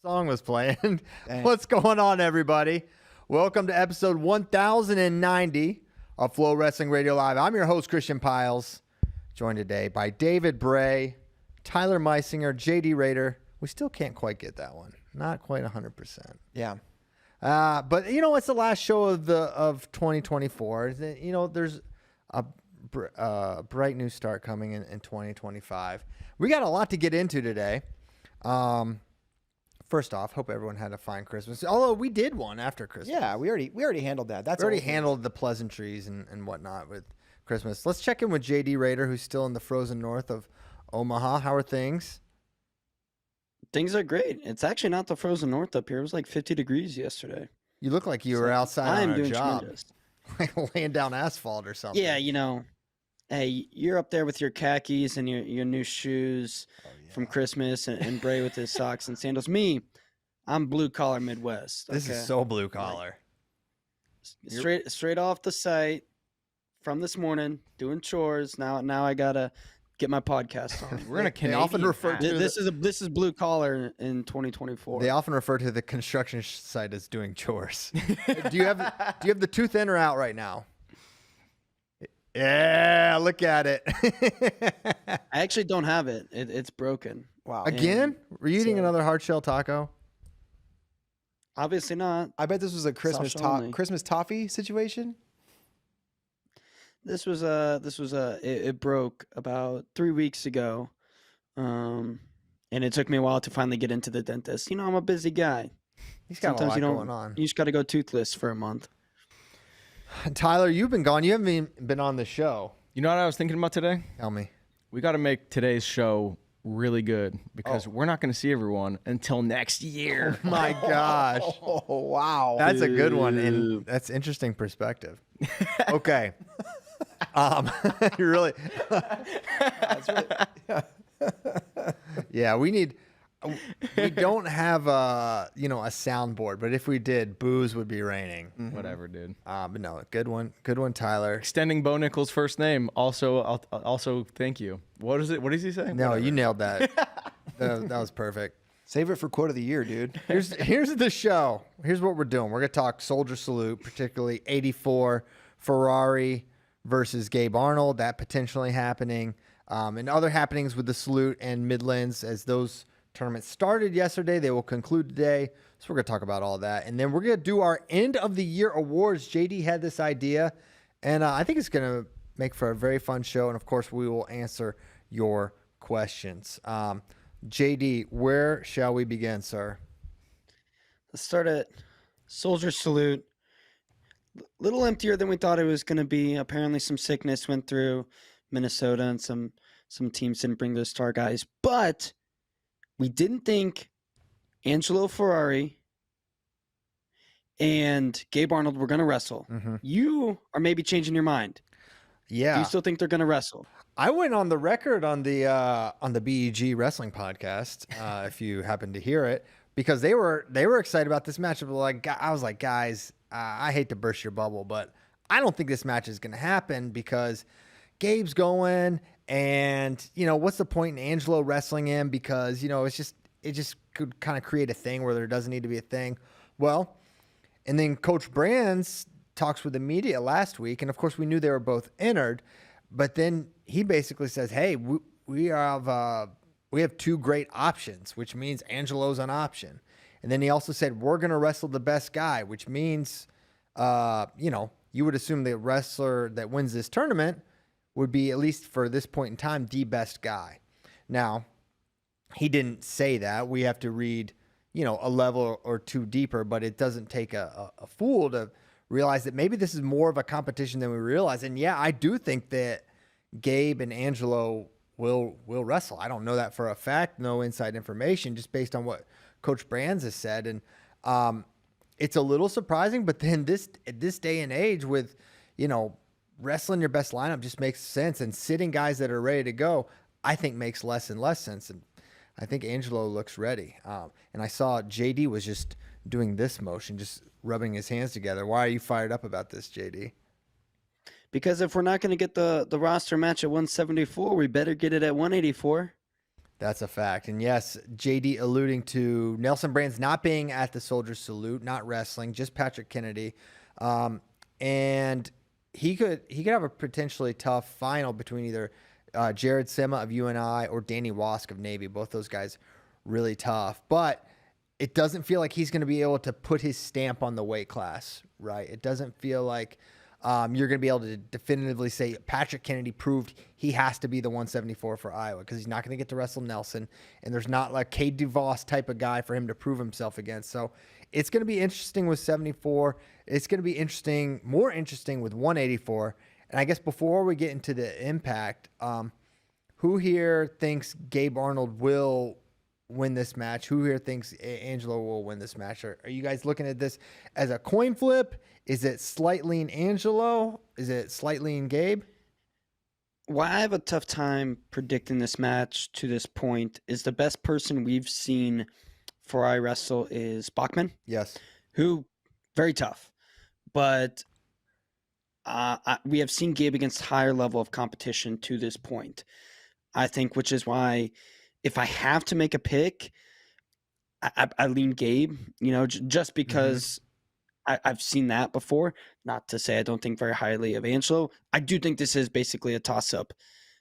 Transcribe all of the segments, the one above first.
Song was playing. What's going on, everybody? Welcome to episode 1090 of Flow Wrestling Radio Live. I'm your host, Christian Piles, joined today by David Bray, Tyler Meisinger, JD Rader. We still can't quite get that one. Not quite 100%. Yeah. But you know, it's the last show of 2024. You know, there's a bright new start coming in 2025. We got a lot to get into today. First off, hope everyone had a fine Christmas. Although we did one after Christmas. Yeah, we already handled that. We already handled the pleasantries and whatnot with Christmas. Let's check in with JD Rader, who's still in the frozen north of Omaha. How are things? Things are great. It's actually not the frozen north up here. It was like 50 degrees yesterday. You look like you were outside on a job, tremendous. like laying down asphalt or something. Yeah, you know, hey, you're up there with your khakis and your new shoes from Christmas and Bray with his socks and sandals. Me, I'm blue collar Midwest. This is so blue collar. Straight off the site from this morning, doing chores. Now I gotta get my podcast on. We're gonna Canadian. They often refer to this is blue collar in 2024. They often refer to the construction site as doing chores. Do you have the tooth in or out right now? Yeah, look at it. I actually don't have it. It's broken. Wow. Again? Were you eating another hard shell taco? Obviously not. I bet this was a Christmas toffee situation. It broke about 3 weeks ago. And it took me a while to finally get into the dentist. You know, I'm a busy guy. He's got a lot going on. You just got to go toothless for a month. Tyler, you've been gone. You haven't even been on the show. You know what I was thinking about today? Tell me. We got to make today's show really good because we're not going to see everyone until next year. Oh my gosh. Oh, wow. That's a good one, and that's interesting perspective. Okay. You really. Yeah, we don't have a soundboard, but if we did, booze would be raining. Mm-hmm. Whatever, dude. But no, good one, Tyler. Extending Bo Nichols' first name. Also, thank you. What is it? What does he say? No, Whatever. you nailed that. That was perfect. Save it for quote of the year, dude. Here's the show. Here's what we're doing. We're gonna talk Soldier Salute, particularly 84 Ferrari versus Gabe Arnold. That potentially happening, and other happenings with the Salute and Midlands as those tournament started yesterday. They will conclude today. So we're going to talk about all that. And then we're going to do our end of the year awards. JD had this idea, and I think it's going to make for a very fun show. And of course, we will answer your questions. JD, where shall we begin, sir? Let's start at Soldier Salute. Little emptier than we thought it was going to be. Apparently some sickness went through Minnesota and some teams didn't bring their star guys. But we didn't think Angelo Ferrari and Gabe Arnold were going to wrestle. Mm-hmm. You are maybe changing your mind. Yeah. Do you still think they're going to wrestle? I went on the record on the BEG Wrestling podcast, if you happen to hear it, because they were excited about this matchup. I was like, guys, I hate to burst your bubble, but I don't think this match is going to happen because Gabe's going. And, what's the point in Angelo wrestling him? Because, it just could kind of create a thing where there doesn't need to be a thing. Well, and then Coach Brands talks with the media last week. And, of course, we knew they were both entered. But then he basically says, hey, we have two great options, which means Angelo's an option. And then he also said, we're going to wrestle the best guy, which means, you would assume the wrestler that wins this tournament would be, at least for this point in time, the best guy. Now, he didn't say that. We have to read, a level or two deeper, but it doesn't take a fool to realize that maybe this is more of a competition than we realize. And yeah, I do think that Gabe and Angelo will wrestle. I don't know that for a fact, no inside information, just based on what Coach Brands has said. And it's a little surprising, but then this day and age with, wrestling your best lineup just makes sense, and sitting guys that are ready to go, I think makes less and less sense. And I think Angelo looks ready. And I saw JD was just doing this motion, just rubbing his hands together. Why are you fired up about this, JD? Because if we're not going to get the roster match at 174, we better get it at 184. That's a fact. And yes, JD alluding to Nelson Brands not being at the Soldier Salute, not wrestling, just Patrick Kennedy. And he could have a potentially tough final between either Jared Sima of UNI or Danny Wask of Navy. Both those guys really tough. But it doesn't feel like he's going to be able to put his stamp on the weight class, right? It doesn't feel like you're going to be able to definitively say Patrick Kennedy proved he has to be the 174 for Iowa, because he's not going to get to wrestle Nelson, and there's not like Cade DuVos type of guy for him to prove himself against. So it's going to be interesting with 74. It's going to be more interesting with 184. And I guess before we get into the impact, who here thinks Gabe Arnold will win this match? Who here thinks Angelo will win this match? Are you guys looking at this as a coin flip? Is it slightly in Angelo? Is it slightly in Gabe? Why I have a tough time predicting this match to this point is the best person we've seen for I Wrestle is Bachman. Yes. Who, very tough. But we have seen Gabe against higher level of competition to this point, I think, which is why if I have to make a pick, I lean Gabe, just because I've seen that before. Not to say I don't think very highly of Angelo. I do think this is basically a toss-up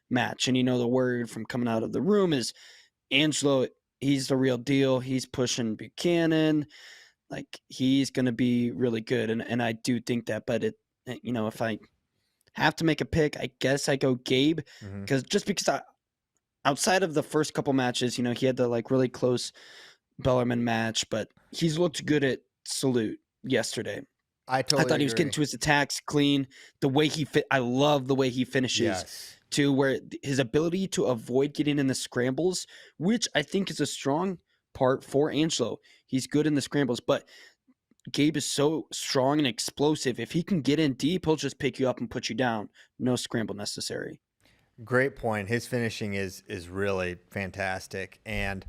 match. And, the word from coming out of the room is Angelo, he's the real deal. He's pushing Buchanan. Like, he's going to be really good. And I do think that. But, if I have to make a pick, I guess I go Gabe. Because outside of the first couple matches, he had the, really close Bellarmine match. But he's looked good at Salute yesterday. I thought he was getting to his attacks clean. The way he fit, I love the way he finishes too, where his ability to avoid getting in the scrambles, which I think is a strong part for Angelo. He's good in the scrambles, but Gabe is so strong and explosive. If he can get in deep, he'll just pick you up and put you down. No scramble necessary. Great point. His finishing is really fantastic. And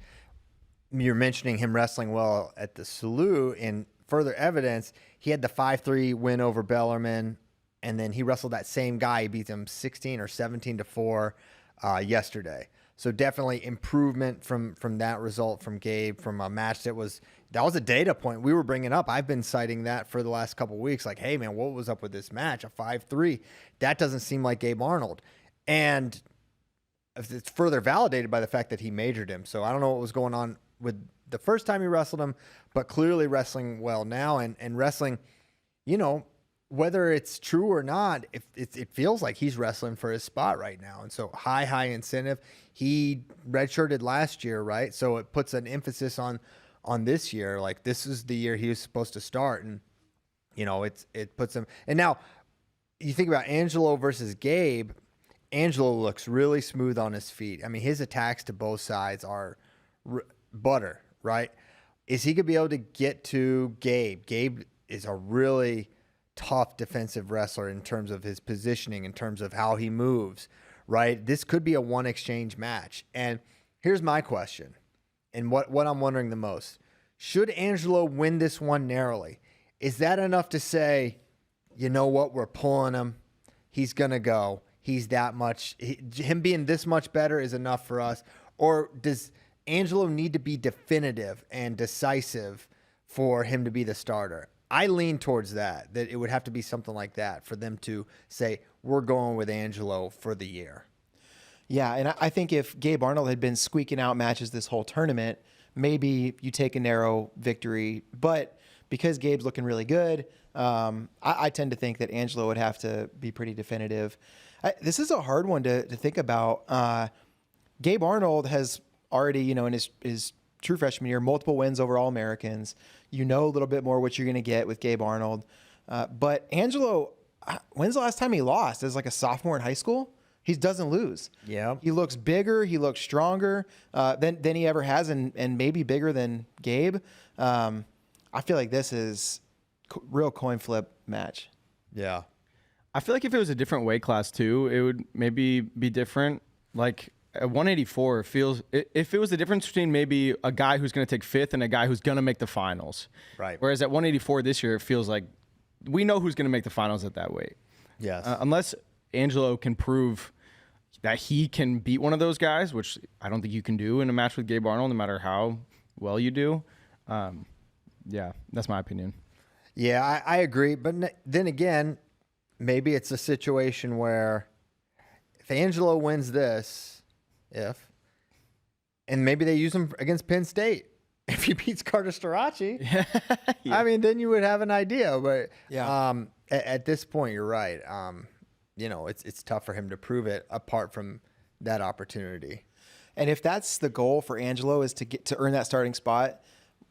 you're mentioning him wrestling well at the Salute. In further evidence, he had the 5-3 win over Bellarmine, and then he wrestled that same guy. He beat him 16 or 17-4 yesterday. So definitely improvement from that result from Gabe, from a match that was a data point we were bringing up. I've been citing that for the last couple of weeks. Like, hey man, what was up with this match? A 5-3. That doesn't seem like Gabe Arnold. And it's further validated by the fact that he majored him. So I don't know what was going on with the first time he wrestled him, but clearly wrestling well now and wrestling, whether it's true or not, it feels like he's wrestling for his spot right now. And so high incentive. He redshirted last year, right? So it puts an emphasis on this year. Like, this is the year he was supposed to start. And, it puts him. And now you think about Angelo versus Gabe. Angelo looks really smooth on his feet. I mean, his attacks to both sides are butter, right? Is he going to be able to get to Gabe? Gabe is a really tough defensive wrestler in terms of his positioning, in terms of how he moves, right? This could be a one exchange match. And here's my question, and what I'm wondering the most. Should Angelo win this one narrowly? Is that enough to say, you know what, we're pulling him, he's going to go, he's that much, him being this much better is enough for us? Or does Angelo need to be definitive and decisive for him to be the starter? I lean towards that it would have to be something like that for them to say, we're going with Angelo for the year. Yeah, and I think if Gabe Arnold had been squeaking out matches this whole tournament, maybe you take a narrow victory. But because Gabe's looking really good, I tend to think that Angelo would have to be pretty definitive. This is a hard one to think about. Gabe Arnold has already, in his true freshman year, multiple wins over All-Americans. A little bit more what you're going to get with Gabe Arnold. But Angelo, when's the last time he lost? As like a sophomore in high school? He doesn't lose. Yeah. He looks bigger. He looks stronger than he ever has, and maybe bigger than Gabe. I feel like this is real coin flip match. Yeah. I feel like if it was a different weight class too, it would maybe be different. Like at 184, feels if it was the difference between maybe a guy who's going to take fifth and a guy who's going to make the finals. Right. Whereas at 184 this year, it feels like we know who's going to make the finals at that weight. Yes. Unless Angelo can prove that he can beat one of those guys, which I don't think you can do in a match with Gabe Arnold, no matter how well you do. Yeah, that's my opinion. Yeah, I agree. But then again, maybe it's a situation where if Angelo wins this, and maybe they use him against Penn State. If he beats Carter Starachi, Yeah. I mean, then you would have an idea. But Yeah. at this point, you're right. It's tough for him to prove it apart from that opportunity. And if that's the goal for Angelo is to earn that starting spot,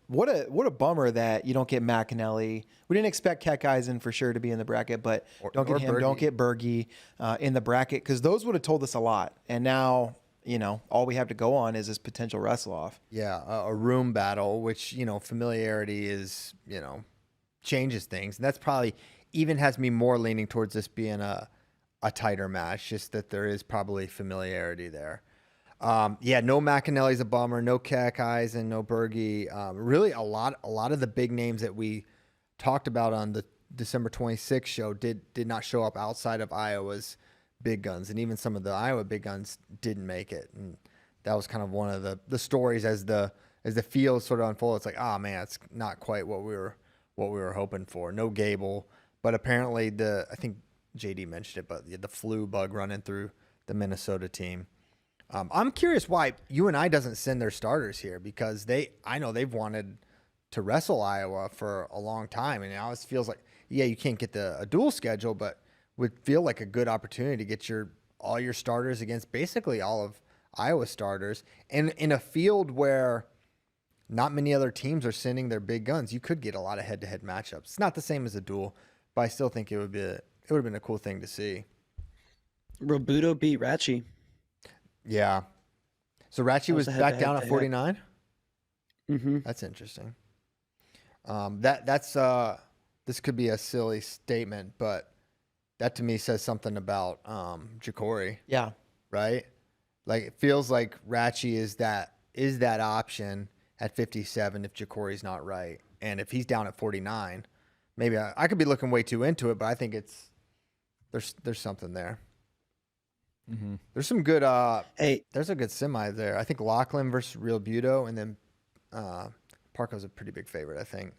what a bummer that you don't get McAnally. We didn't expect Keckeisen for sure to be in the bracket, but don't get him. Berge. Don't get Berge in the bracket because those would have told us a lot. And now all we have to go on is this potential wrestle off. Yeah, a room battle, which, familiarity is, changes things. And that's probably even has me more leaning towards this being a tighter match, just that there is probably familiarity there. No McAnally's a bummer. No Keckeisen, no Berge. Really, a lot of the big names that we talked about on the December 26th show did not show up outside of Iowa's big guns, and even some of the Iowa big guns didn't make it. And that was kind of one of the stories as the field sort of unfolded. It's like, oh man, it's not quite what we were hoping for. No Gable, but apparently I think JD mentioned it, but the flu bug running through the Minnesota team. I'm curious why UNI doesn't send their starters here, because I know they've wanted to wrestle Iowa for a long time, and now it feels like, you can't get a dual schedule, but would feel like a good opportunity to get all your starters against basically all of Iowa starters. And in a field where not many other teams are sending their big guns, you could get a lot of head-to-head matchups. It's not the same as a duel, but I still think it would have been a cool thing to see. Robuto beat Ratchi. Yeah. So Ratchi was back down at 49? Mm-hmm. That's interesting. This could be a silly statement, but that to me says something about Ja'Cory. Yeah. Right? Like, it feels like Ratchi is that option at 57 if Ja'Cory's not right. And if he's down at 49, maybe I could be looking way too into it, but I think there's something there. Mm-hmm. There's some good there's a good semi there. I think Lachlan versus Real Buto, and then Parko's a pretty big favorite, I think.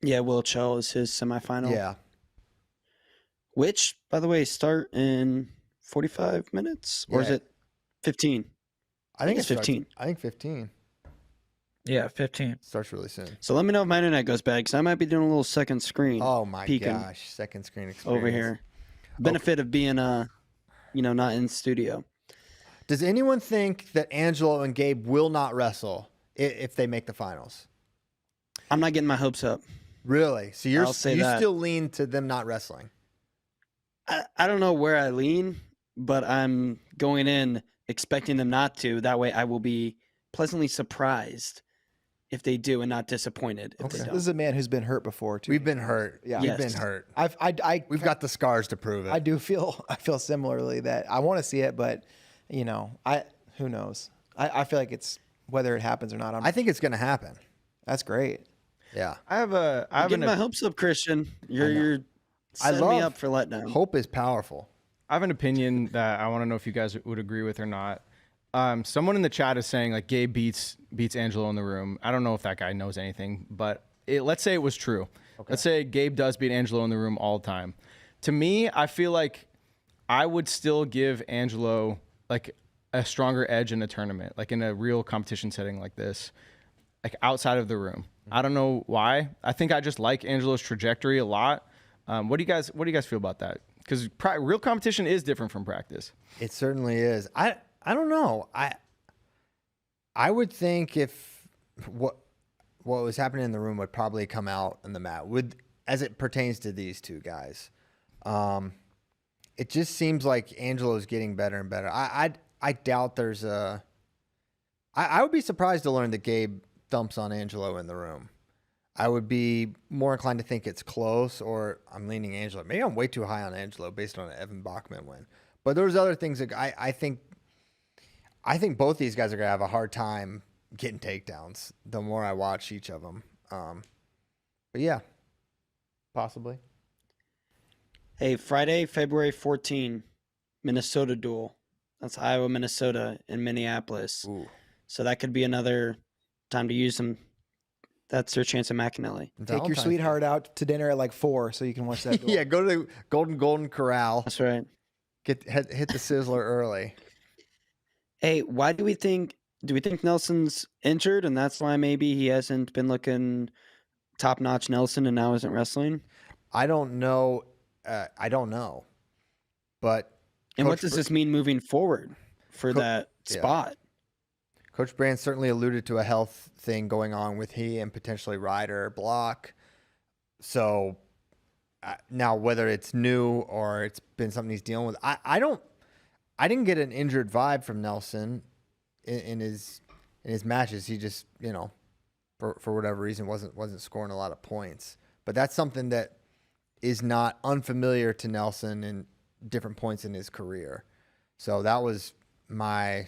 Yeah, Will Chell is his semifinal. Yeah. Which, by the way, start in 45 minutes? Or is it 15? I think it's 15. I think 15. Yeah, 15. Starts really soon. So let me know if my internet goes bad, because I might be doing a little second screen. Oh my peeking gosh, second screen experience over here. Benefit of being not in studio. Does anyone think that Angelo and Gabe will not wrestle if they make the finals? I'm not getting my hopes up. Really? So you I'll say that. still lean to them not wrestling? I don't know where I lean, but I'm going in expecting them not to. That way I will be pleasantly surprised if they do and not disappointed if they This don't. is a man who's been hurt before too. We've been hurt. Yeah. We've Yes. been hurt. We've got the scars to prove it. I feel similarly that I want to see it, but who knows? I feel like it's whether it happens or not. I think it's going to happen. That's great. Yeah. I'm getting my hopes up, Christian. You're setting me up for letdown. Hope is powerful. I have an opinion that I want to know if you guys would agree with or not. Someone in the chat is saying like Gabe beats Angelo in the room. I don't know if that guy knows anything, but let's say it was true. Okay. Let's say Gabe does beat Angelo in the room all the time. To me, I feel like I would still give Angelo like a stronger edge in a tournament, like in a real competition setting like this, like outside of the room. I don't know why. I think I just like Angelo's trajectory a lot. What do you guys feel about that? Because real competition is different from practice. It certainly is. I don't know. I would think if what was happening in the room would probably come out on the mat as it pertains to these two guys. It just seems like Angelo's getting better and better. I doubt there's I would be surprised to learn that Gabe thumps on Angelo in the room. I would be more inclined to think it's close, or I'm leaning Angelo. Maybe I'm way too high on Angelo based on an Evan Bachman win. But there's other things that I think both these guys are going to have a hard time getting takedowns the more I watch each of them. But yeah, possibly. Hey, Friday, February 14, Minnesota duel. That's Iowa, Minnesota, and Minneapolis. Ooh. So that could be another time to use them. That's their chance at McAnally. Take your Valentine's sweetheart out to dinner at like 4 so you can watch that. Day. Yeah, go to the Golden Corral. That's right. Hit the sizzler early. Hey, why do we think Nelson's injured and that's why maybe he hasn't been looking top notch Nelson and now isn't wrestling? I don't know. But And what Coach does this mean moving forward for that spot? Coach Brand certainly alluded to a health thing going on with he and potentially Ryder Block. So now whether it's new or it's been something he's dealing with, I didn't get an injured vibe from Nelson in his matches. He just, for whatever reason wasn't scoring a lot of points. But that's something that is not unfamiliar to Nelson in different points in his career. So that was my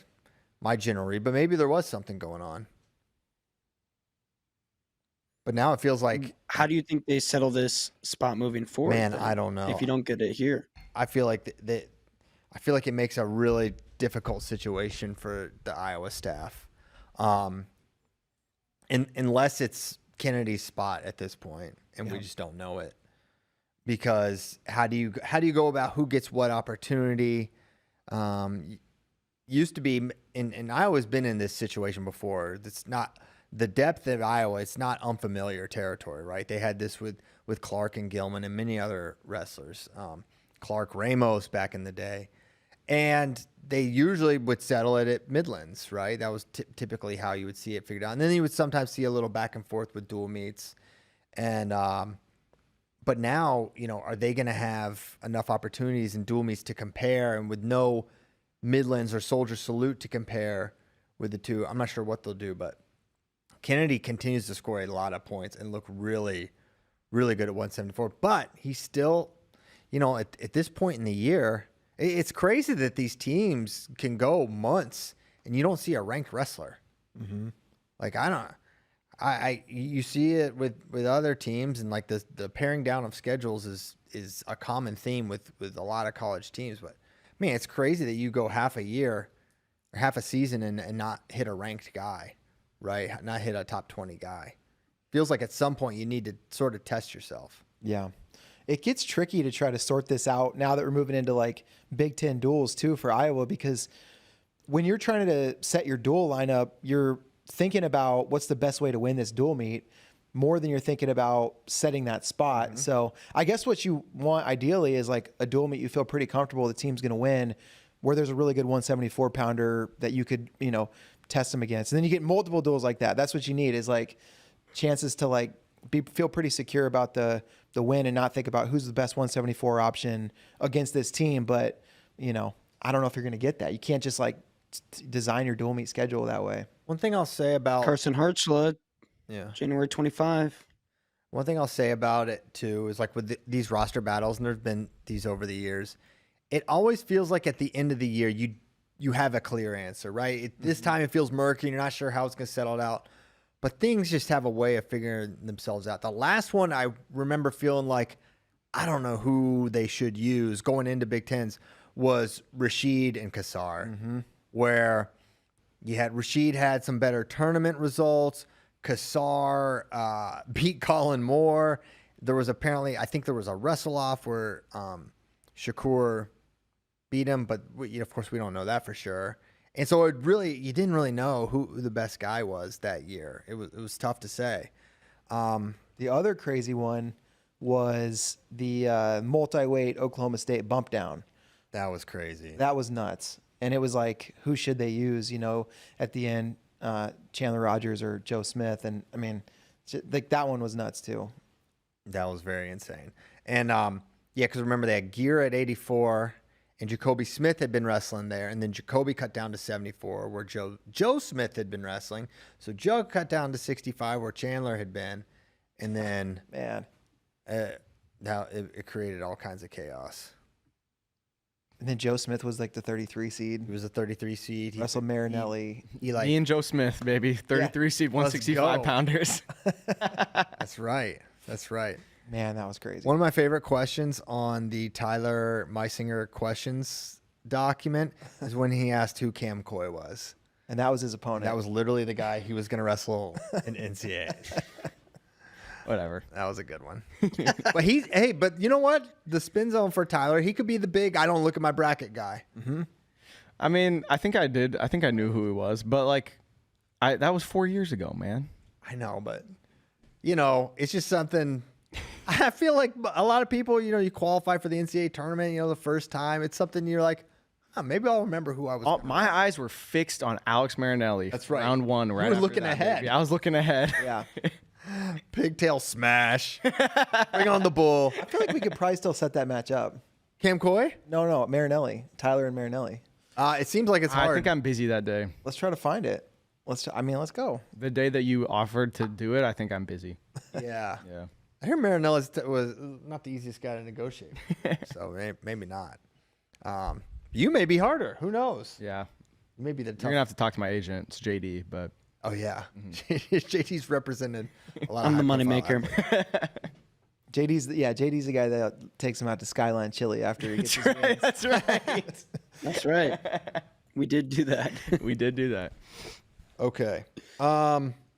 general read, but maybe there was something going on. But now it feels like, How do you think they settle this spot moving forward? man, then, I don't know. if you don't get it here. I feel like it makes a really difficult situation for the Iowa staff, unless it's Kennedy's spot at this point, and we just don't know it. Because how do you go about who gets what opportunity? Used to be, and Iowa's been in this situation before. It's not the depth of Iowa. It's not unfamiliar territory, right? They had this with Clark and Gilman and many other wrestlers. Clark Ramos back in the day, and they usually would settle it at Midlands, right? That was typically how you would see it figured out. And then you would sometimes see a little back and forth with dual meets, and but now, are they going to have enough opportunities in dual meets to compare, and with no Midlands or Soldier Salute to compare with the two? I'm not sure what they'll do, but Kennedy continues to score a lot of points and look really, really good at 174. But he's still, at this point in the year, it's crazy that these teams can go months and you don't see a ranked wrestler. Mm-hmm. Like, you see it with other teams, and like the paring down of schedules is a common theme with a lot of college teams. But man, it's crazy that you go half a year or half a season and not hit a ranked guy, right? Not hit a top 20 guy. Feels like at some point you need to sort of test yourself. Yeah. It gets tricky to try to sort this out now that we're moving into like Big Ten duels too for Iowa, because when you're trying to set your duel lineup, you're thinking about what's the best way to win this dual meet more than you're thinking about setting that spot. Mm-hmm. So I guess what you want ideally is like a dual meet you feel pretty comfortable the team's going to win, where there's a really good 174 pounder that you could, test them against. And then you get multiple duels like that. That's what you need, is like chances to like feel pretty secure about the win and not think about who's the best 174 option against this team. But, I don't know if you're going to get that. You can't just like design your dual meet schedule that way. One thing I'll say about Carson Hartschla, January 25. One thing I'll say about it too is like with these roster battles, and there's been these over the years, it always feels like at the end of the year you have a clear answer, right? This time it feels murky. You're not sure how it's going to settle out, but things just have a way of figuring themselves out. The last one I remember feeling like I don't know who they should use going into Big Tens was Rashid and Kassar, where you had Rashid had some better tournament results. Kassar beat Colin Moore. There was apparently, I think there was a wrestle off where Shakur beat him, but of course we don't know that for sure. And so you didn't really know who the best guy was that year. It was tough to say. The other crazy one was the multi-weight Oklahoma State bump down. That was crazy. That was nuts. And it was like, who should they use? At the end, Chandler Rogers or Joe Smith. And I mean, like that one was nuts too. That was very insane. And because remember they had Gear at 84, and Jacoby Smith had been wrestling there, and then Jacoby cut down to 74, where Joe Smith had been wrestling. So Joe cut down to 65, where Chandler had been, and then now it created all kinds of chaos. And then Joe Smith was like the 33 seed. He was a 33 seed. Russell Marinelli. Me and Joe Smith, baby. 33 seed, 165 pounders. That's right. Man, that was crazy. One of my favorite questions on the Tyler Meisinger questions document is when he asked who Cam Coy was. And that was his opponent. That was literally the guy he was going to wrestle in NCAA. Whatever. That was a good one. But you know what? The spin zone for Tyler, he could be the big, I don't look at my bracket guy. Mm-hmm. I mean, I think I did. I think I knew who he was, but like, that was 4 years ago, man. I know, but it's just something. I feel like a lot of people, you qualify for the NCAA tournament, the first time. It's something you're like, maybe I'll remember who I was. My eyes were fixed on Alex Marinelli. That's right. Round one. Right. You were after looking that, ahead. baby. I was looking ahead. Yeah. Pigtail smash. Bring on the bull. I feel like we could probably still set that match up. Cam Coy? No, Marinelli. Tyler and Marinelli. It seems like it's hard. I think I'm busy that day. Let's try to find it. Let's go. The day that you offered to do it, I think I'm busy. Yeah. Yeah. I hear Marinelli was not the easiest guy to negotiate. So maybe not. You may be harder. Who knows? Yeah. You may be the You're going to have to talk to my agent. It's JD, but. Oh, yeah. JD's represented a lot. I'm the high-profile moneymaker. JD's the guy that takes him out to Skyline Chili after he gets his wins. That's right. That's right. We did do that. We did do that. Okay.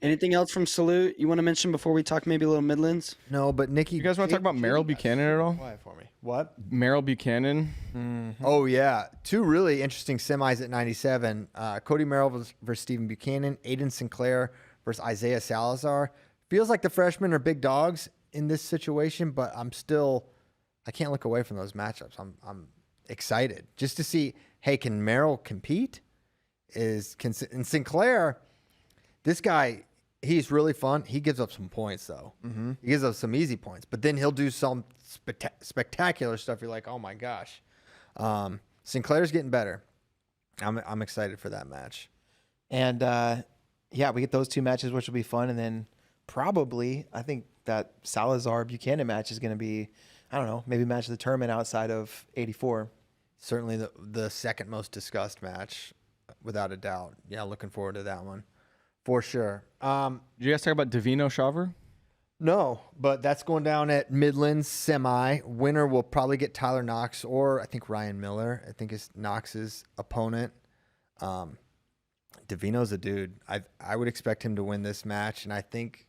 Anything else from Salute you want to mention before we talk maybe a little Midlands? No, but Nikki. You guys want to talk about Merrill Buchanan at all? Quiet for me. What? Merrill Buchanan. Mm-hmm. Oh, yeah. Two really interesting semis at 97. Cody Merrill versus Stephen Buchanan. Aiden Sinclair versus Isaiah Salazar. Feels like the freshmen are big dogs in this situation, but I can't look away from those matchups. I'm excited just to see, hey, can Merrill compete? And Sinclair, this guy, he's really fun. He gives up some points, though. Mm-hmm. He gives up some easy points, but then he'll do some spectacular stuff. You're like, oh, my gosh. Sinclair's getting better. I'm excited for that match. And, we get those two matches, which will be fun. And then probably, I think that Salazar-Buchanan match is going to be, I don't know, maybe match of the tournament outside of 84. Certainly the second most discussed match, without a doubt. Yeah, looking forward to that one. For sure. Did you guys talk about Davino Shaver? No, but that's going down at Midlands semi. Winner will probably get Tyler Knox or I think Ryan Miller. I think is Knox's opponent. Davino's a dude. I would expect him to win this match, and I think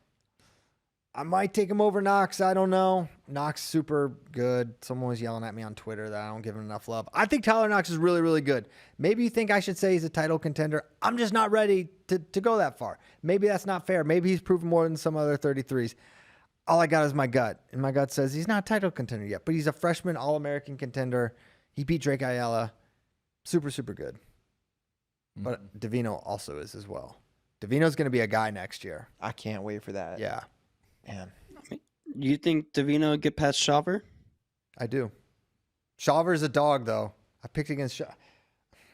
I might take him over Knox. I don't know. Knox super good. Someone was yelling at me on Twitter that I don't give him enough love. I think Tyler Knox is really, really good. Maybe you think I should say he's a title contender. I'm just not ready to go that far. Maybe that's not fair. Maybe he's proven more than some other 33s. All I got is my gut. And my gut says he's not a title contender yet, but he's a freshman All-American contender. He beat Drake Ayala. Super, super good. Mm-hmm. But Davino also is as well. Davino's going to be a guy next year. I can't wait for that. Yeah. Man. You think Davino would get past Shaver? I do. Shaver's a dog, though. I picked against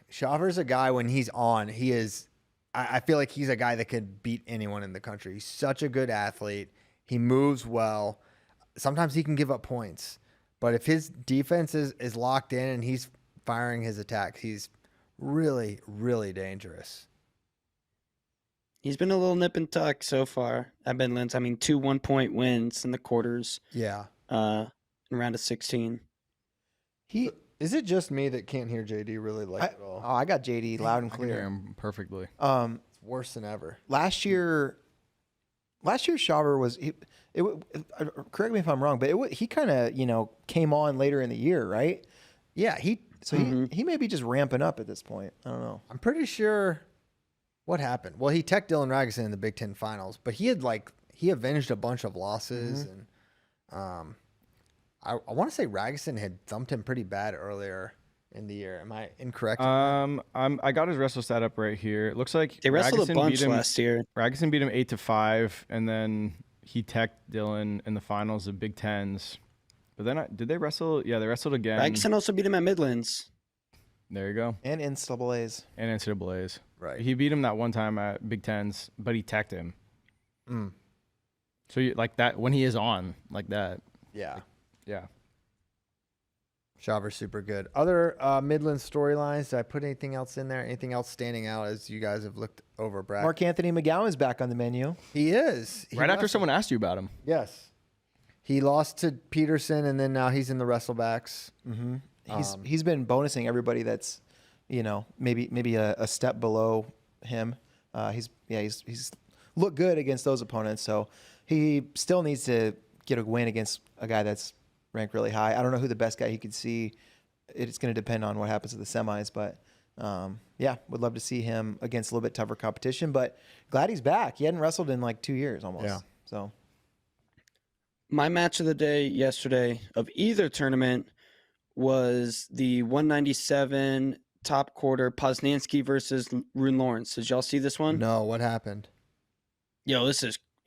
Shaver's a guy when he's on. He is. I feel like he's a guy that could beat anyone in the country. He's such a good athlete. He moves well. Sometimes he can give up points. But if his defense is locked in and he's firing his attacks, he's really, really dangerous. He's been a little nip and tuck so far at Midlands. I mean, 2 1-point wins in the quarters. Yeah. In round of 16. Is it just me that can't hear JD really like at all? Oh, I got JD loud and I can hear clear. him perfectly. It's worse than ever. Last year Shaver was. Correct me if I'm wrong, but he kind of came on later in the year, right? Yeah. He may be just ramping up at this point. I don't know. I'm pretty sure. What happened? Well, he teched Dylan Ragusin in the Big Ten Finals, but he avenged a bunch of losses, and I want to say Ragusin had thumped him pretty bad earlier in the year. Am I incorrect? I got his wrestle stat up right here. It looks like They wrestled Ragusin a bunch beat him, last year. Ragusin beat him 8-5, and then he teched Dylan in the finals of Big Tens. But then did they wrestle? Yeah, they wrestled again. Ragusin also beat him at Midlands. There you go. And NCAAs. And NCAAs. Right. He beat him that one time at Big Tens, but he teched him. So like that when he is on like that. Yeah. Yeah. Shaver's super good. Other Midland storylines, did I put anything else in there? Anything else standing out as you guys have looked over, Brad? Mark Anthony McGowan is back on the menu. He is. Right after someone asked you about him. Yes. He lost to Peterson, and then now he's in the wrestlebacks. he's been bonusing everybody that's, maybe a step below him. He's looked good against those opponents. So he still needs to get a win against a guy that's ranked really high. I don't know who the best guy he could see. It's going to depend on what happens to the semis, but would love to see him against a little bit tougher competition. But glad he's back. He hadn't wrestled in like 2 years almost. Yeah. So My match of the day yesterday of either tournament was the 197 top quarter Poznansky versus Rune Lawrence. Did y'all see this one? No, what happened? Yo,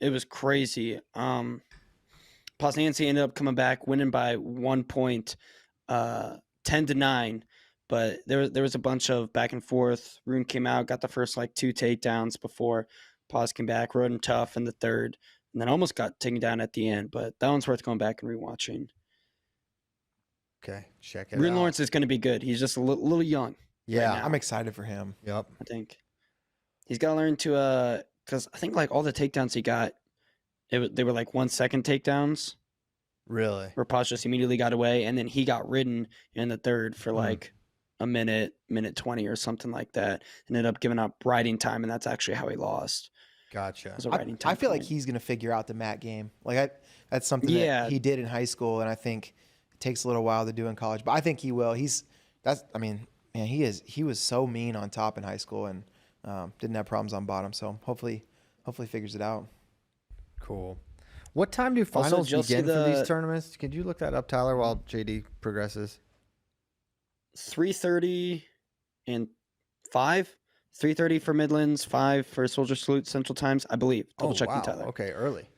it was crazy. Poznansky ended up coming back, winning by 1 point, 10-9. But there was a bunch of back and forth. Rune came out, got the first like 2 takedowns before Paz came back, rode him tough in the third, and then almost got taken down at the end. But that one's worth going back and rewatching. Okay, check it Rune out. Lawrence is going to be good. He's just a little young. Yeah, now. I'm excited for him. Yep. I think he's got to learn to because I think like all the takedowns he got, they were like 1 second takedowns Really? where Paz just immediately got away, and then he got ridden in the third for like a minute 20 or something like that. Ended up giving up riding time, and that's actually how he lost. Gotcha. Was a riding time I feel like point. he's going to figgure out the mat game. That's something Yeah. that he did in high school, and I think it takes a little while to do in college. But I think he will. He was so mean on top in high school and didn't have problems on bottom. So hopefully figures it out. Cool. What time do Also, finals did y'all see begin for these the- tournaments? Could you look that up, Tyler, while JD progresses? 3:30 and 5. 3:30 for Midlands, 5 for Soldier Salute Central Times, I believe. Double check me, Tyler. Okay, early.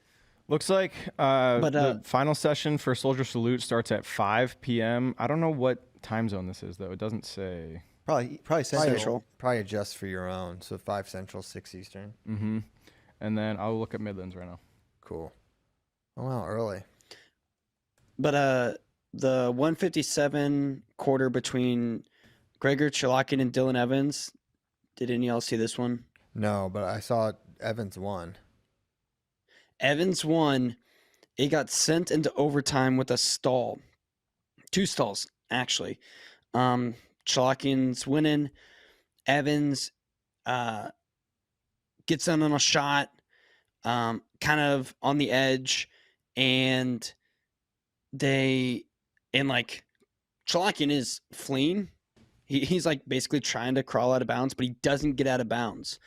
Looks like the final session for Soldier Salute starts at 5 p.m. I don't know what time zone this is, though. It doesn't say. Probably Central. Probably adjust for your own. So 5 Central, 6 Eastern. Mm-hmm. And then I'll look at Midlands right now. Cool. Oh, wow, early. But the 157 quarter between Gregor Chalakin and Dylan Evans, did any of y'all see this one? No, but I saw Evans won. Evans won. It got sent into overtime with a stall. 2 stalls, actually. Chalakin's winning. Evans gets in on a shot, kind of on the edge, and Chalakin is fleeing. He's like basically trying to crawl out of bounds, but he doesn't get out of bounds.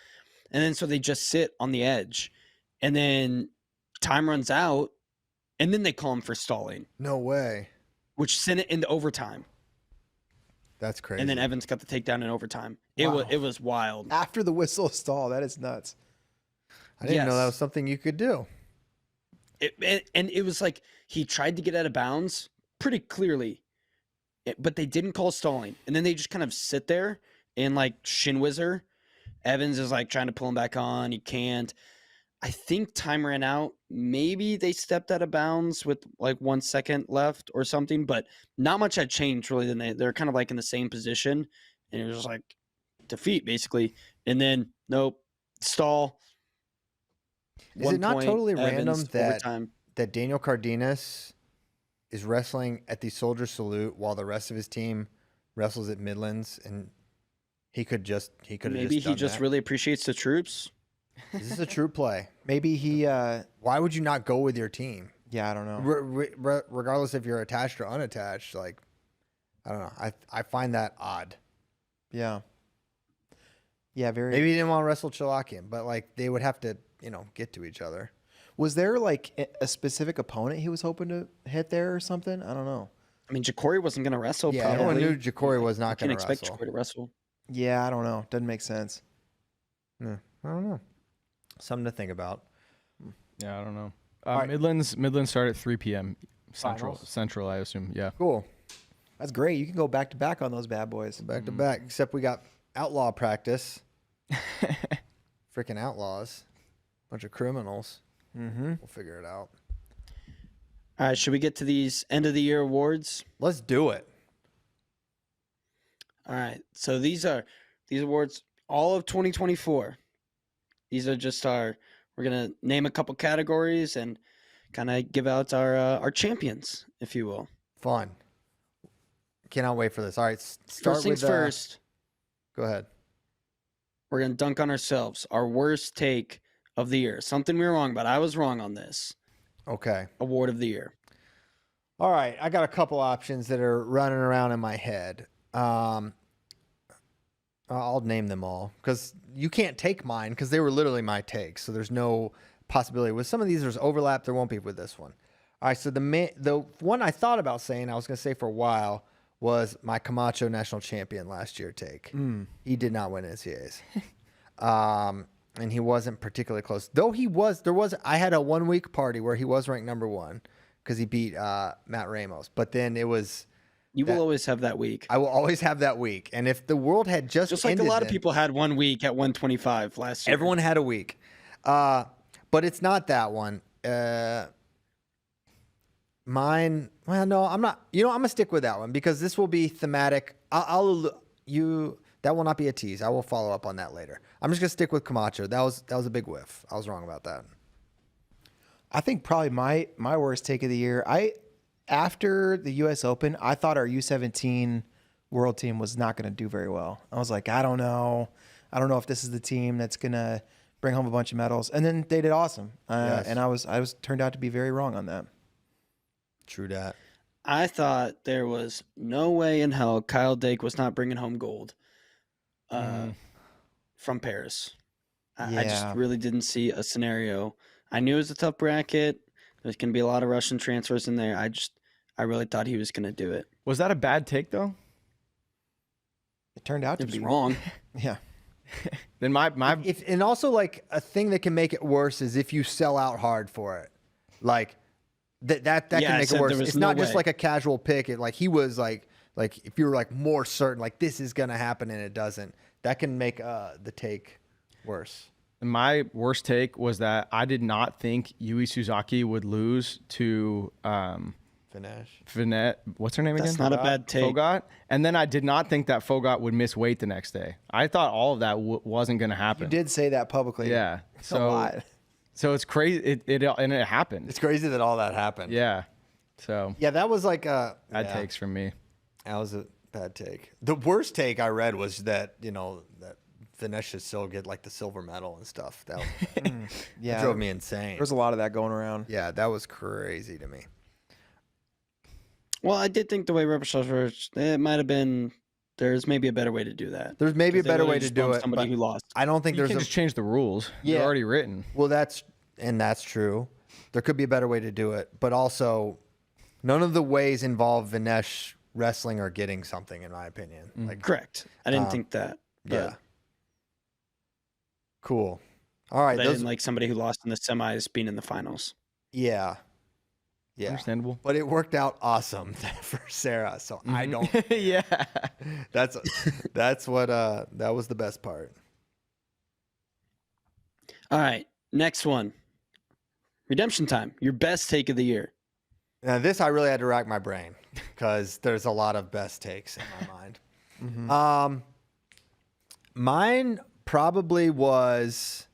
And then so they just sit on the edge, and then time runs out, and then they call him for stalling, No way. which sent it into overtime. That's crazy. And then Evans got the takedown in overtime. Wow. It was wild. After the whistle stall, that is nuts. I didn't know that Yes. was something you could do. And it was like he tried to get out of bounds pretty clearly, but they didn't call stalling. And then they just kind of sit there and like shin whizzer. Evans is like trying to pull him back on. He can't. I think time ran out. Maybe they stepped out of bounds with like 1 second left or something, but not much had changed really. Then they're kind of like in the same position, and it was just like defeat basically. And then nope, stall. Is 1 it not point, totally Evans, random that overtime. that Daniel Cardenas is wrestling at the Soldier Salute while the rest of his team wrestles at Midlands, and he could have Maybe he done just that. really appreciates the troops. Is this a true play? Maybe he. Why would you not go with your team, Yeah, I don't know. regardless if you're attached or unattached? Like, I don't know. I find that odd. Yeah. Yeah, very. Maybe he didn't want to wrestle Chalakian, but like they would have to, get to each other. Was there like a specific opponent he was hoping to hit there or something? I don't know. I mean, Ja'Cory wasn't going to wrestle. Yeah, probably. everyone knew Ja'Cory was not You going can't to expect wrestle. Ja'Cory to wrestle. Yeah, I don't know. Doesn't make sense. Yeah, I don't know. Something to think about. Yeah, I don't know. right. Midlands start at 3 p.m. Central. Finals. Central, I assume. Yeah. Cool. That's great. You can go back to back on those bad boys. Back to back. Except we got outlaw practice. Freaking outlaws. Bunch of criminals. Mm-hmm. We'll figure it out. All right, should we get to these end of the year awards? Let's do it. All right, so these awards all of 2024. These are just we're gonna name a couple categories and kind of give out our champions, if you will. Fun. Cannot wait for this. All right, start First things with first. Go ahead. We're gonna dunk on ourselves. Our worst take of the year. Something we were wrong about. I was wrong on this. Okay. Award of the year. All right, I got a couple options that are running around in my head. I'll name them all because you can't take mine because they were literally my takes. So there's no possibility. With some of these, there's overlap. There won't be with this one. All right, so the one I thought about saying, I was going to say for a while, was my Camacho national champion last year take. He did not win NCAAs. And he wasn't particularly close. Though I had a 1 week party where he was ranked number 1 because he beat Matt Ramos. But then it was... You will always have that week. I will always have that week. And if the world had just like a ended lot of then, people had 1 week at 125 last year. everyone had a week. But it's not that one. Mine, well, no, I'm not. I'm gonna stick with that one because this will be thematic. That will not be a tease. I will follow up on that later. I'm just gonna stick with Camacho. That was a big whiff. I was wrong about that. I think probably my worst take of the year. After the U.S. Open, I thought our U17 world team was not going to do very well. I was like, I don't know if this is the team that's going to bring home a bunch of medals. And then they did awesome. Yes. And I was turned out to be very wrong on that. True that. I thought there was no way in hell Kyle Dake was not bringing home gold from Paris. I just really didn't see a scenario. I knew it was a tough bracket. There's going to be a lot of Russian transfers in there. I really thought he was going to do it. Was that a bad take though? It turned out to It was be wrong. Yeah. Then my And also like a thing that can make it worse is if you sell out hard for it. Like that can I make it said worse. there was It's no not just way. like a casual pick. He was like if you were like more certain, like this is gonna happen and it doesn't, that can make the take worse. my worst take was that I did not think Yui Suzaki would lose to Finish. What's her name again? That's not a bad take. Fogat. And then I did not think that Fogat would miss weight the next day. I thought all of that wasn't going to happen. You did say that publicly. Yeah. A lot. So it's crazy. And it happened. It's crazy that all that happened. Yeah. So Yeah, that was like a bad takes from me. That was a bad take. The worst take I read was that that Vinesh should still get like the silver medal and stuff. That Yeah. drove me insane. There's a lot of that going around. Yeah, that was crazy to me. Well, I did think the way Rubber worked, it might have been. There's maybe a better way to do that. There's maybe a 'Cause they better literally way to just do bumped it. Somebody But who lost. I don't think You there's can a just change the rules. Yeah. They're already written. well. That's true. There could be a better way to do it, but also none of the ways involve Vinesh wrestling or getting something, in my opinion. Like Correct. I didn't think that. But yeah. Cool. All right. I Those didn't like somebody who lost in the semis being in the finals. yeah. Yeah. Understandable. But it worked out awesome for Sarah. So I don't Yeah. that's what that was the best part. All right. Next one. Redemption time. Your best take of the year. Now this I really had to rack my brain because there's a lot of best takes in my mind. Mine probably was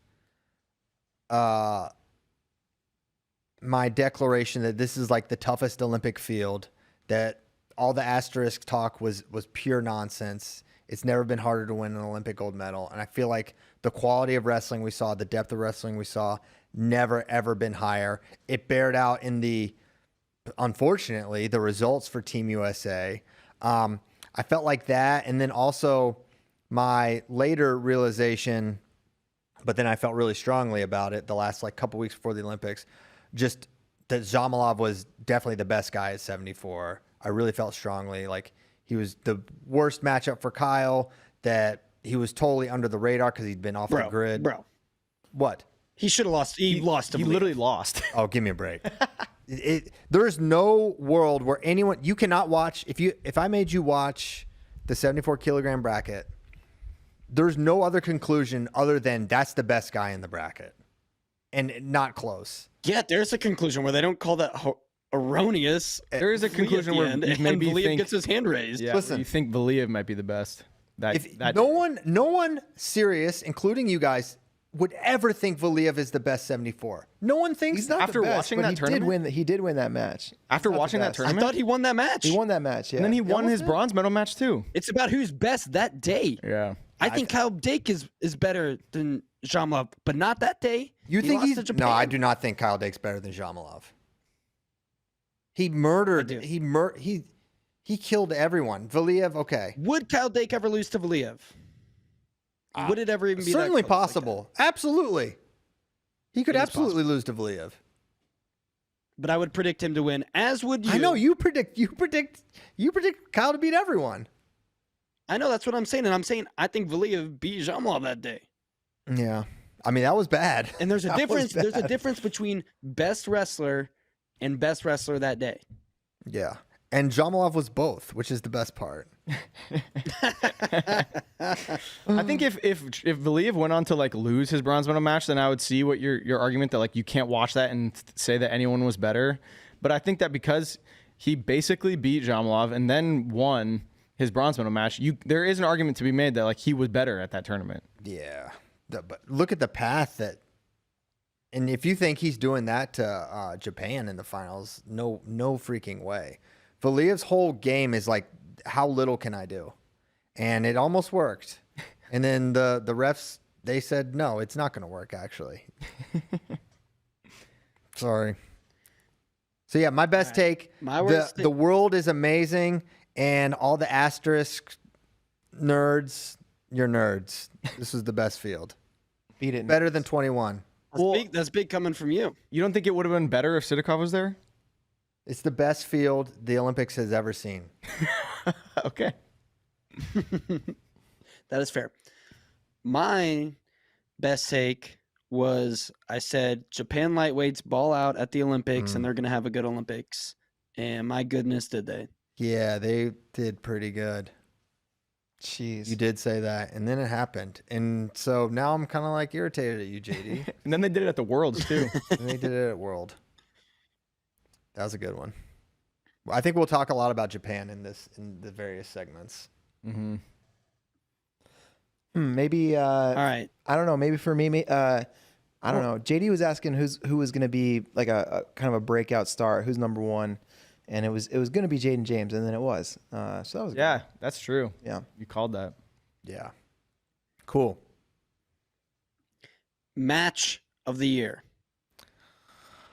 my declaration that this is like the toughest Olympic field, that all the asterisk talk was pure nonsense. It's never been harder to win an Olympic gold medal. And I feel like the quality of wrestling we saw, the depth of wrestling we saw, never, ever been higher. It bared out in unfortunately, the results for Team USA. I felt like that. And then also my later realization, but then I felt really strongly about it the last like couple weeks before the Olympics, just that Zamalov was definitely the best guy at 74. I really felt strongly like he was the worst matchup for Kyle, that he was totally under the radar because he'd been off the grid. Bro. What? He should have lost. He lost to He Bleak. literally lost. Oh, give me a break. There's no world where you cannot watch. If I made you watch the 74 kilogram bracket, there's no other conclusion other than that's the best guy in the bracket, and not close. Yeah, there's a conclusion where they don't call that erroneous. There is a Flea at conclusion the where end, you and maybe Valiev think gets his hand raised. Yeah, Listen. you think Valiev might be the best. If no one serious, including you guys, would ever think Valiev is the best 74. No one thinks He's that. not After the best, watching but that he tournament? he did win that match. After He's not the watching that best. I tournament, thought he won that match. He won that match, yeah. and then he won almost his did. bronze medal match too. It's about who's best that day. Yeah. I think Kyle Dake is better than Zhamlov, but not that day. You He think lost he's to Japan. no? I do not think Kyle Dake's better than Zhamalov. He murdered. I do. He killed everyone. Valiev, okay, Would Kyle Dake ever lose to Valiev? Would it ever even be certainly that close like possible. Absolutely, he could It is absolutely lose to Valiev. that? But I would predict him to win, as would you. I know you predict Kyle to beat everyone. I know that's what I'm saying, and I'm saying I think Valiev beat Zhamlov that day. Yeah, I mean that was bad. And there's a That was difference. There's a bad. difference between best wrestler and best wrestler that day. Yeah, and Zhamalov was both, which is the best part. I think if Valiev went on to like lose his bronze medal match, then I would see what your argument that like you can't watch that and say that anyone was better. But I think that because he basically beat Zhamlov and then won his bronze medal match, there is an argument to be made that like he was better at that tournament. Yeah, but look at the path that. And if you think he's doing that to Japan in the finals, no freaking way. Valiev's whole game is like, how little can I do? And it almost worked. And then the refs, they said, no, it's not going to work, actually. Sorry. So, yeah, my best take, My worst the world is amazing, and all the asterisk nerds, you're nerds. This was the best field. Beat it. Better than 21. That's big coming from you. You don't think it would have been better if Sidakov was there? It's the best field the Olympics has ever seen. Okay. That is fair. My best take was I said Japan lightweights ball out at the Olympics and they're going to have a good Olympics. And my goodness, did they. Yeah, they did pretty good. Jeez. You did say that, and then it happened. And so now I'm kind of like irritated at you, JD. And then they did it at the Worlds too. And they did it at World. That was a good one. I think we'll talk a lot about Japan in the various segments. Mm-hmm. Maybe. All right. I don't know. Maybe for me, I don't know. JD was asking who was going to be like a kind of a breakout star, who's number one, and it was going to be Jaden James, and then it was. So that was Yeah, that's true. good. Yeah. You called that. Yeah. Cool. Match of the year.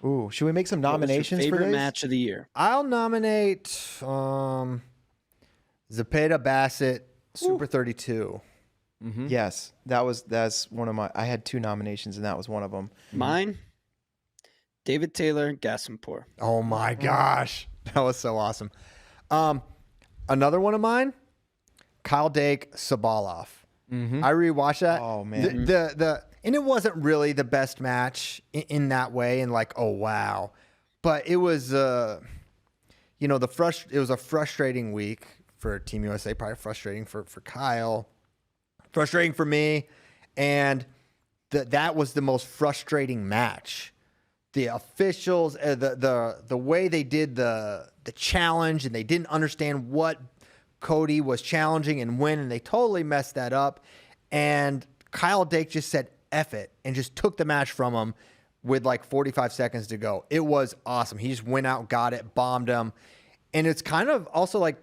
Ooh, should we make some What was your nominations for favorite this? match of the year? I'll nominate Zepeda Bassett, Super 32. Mm-hmm. Yes, that's one of my. I had two nominations, and that was one of them. Mine, David Taylor, Gassimpur. Oh my gosh. That was so awesome. Another one of mine, Kyle Dake, Sabalov. Mm-hmm. I rewatched that. Oh, man. And it wasn't really the best match in that way, and like, oh wow. But it was it was a frustrating week for Team USA, probably frustrating for Kyle. Frustrating for me, and that was the most frustrating match. The officials, the way they did the challenge, and they didn't understand what Cody was challenging and when, and they totally messed that up. And Kyle Dake just said F it and just took the match from him with like 45 seconds to go. It was awesome. He just went out, got it, bombed him. And it's kind of also like,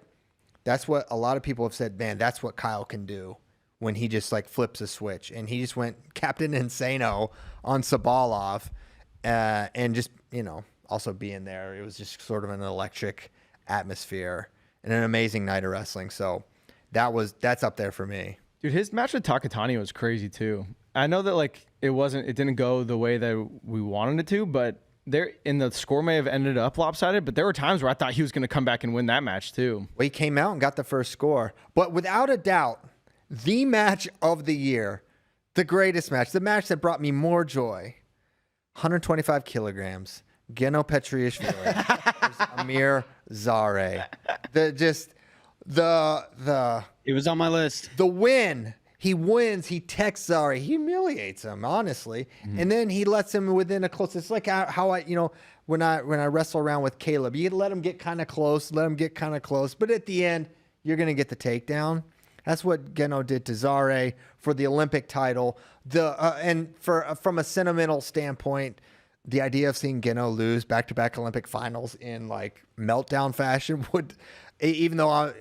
that's what a lot of people have said, man, that's what Kyle can do when he just like flips a switch. And he just went Captain Insano on Sabalov and just, also being there. It was just sort of an electric atmosphere and an amazing night of wrestling. So that's up there for me. Dude, his match with Takatani was crazy too. I know that like it didn't go the way that we wanted it to, but the score may have ended up lopsided, but there were times where I thought he was going to come back and win that match too. Well, he came out and got the first score. But without a doubt, the match of the year, the greatest match, the match that brought me more joy, 125 kilograms, Geno Petriashvili versus Amir Zare. It was on my list. The win. He wins. He texts Zare. He humiliates him, honestly. And then he lets him within a close. It's like how I, when I wrestle around with Caleb, you let him get kind of close, But at the end, you're going to get the takedown. That's what Geno did to Zare for the Olympic title. And from a sentimental standpoint, the idea of seeing Geno lose back-to-back Olympic finals in like meltdown fashion would, even though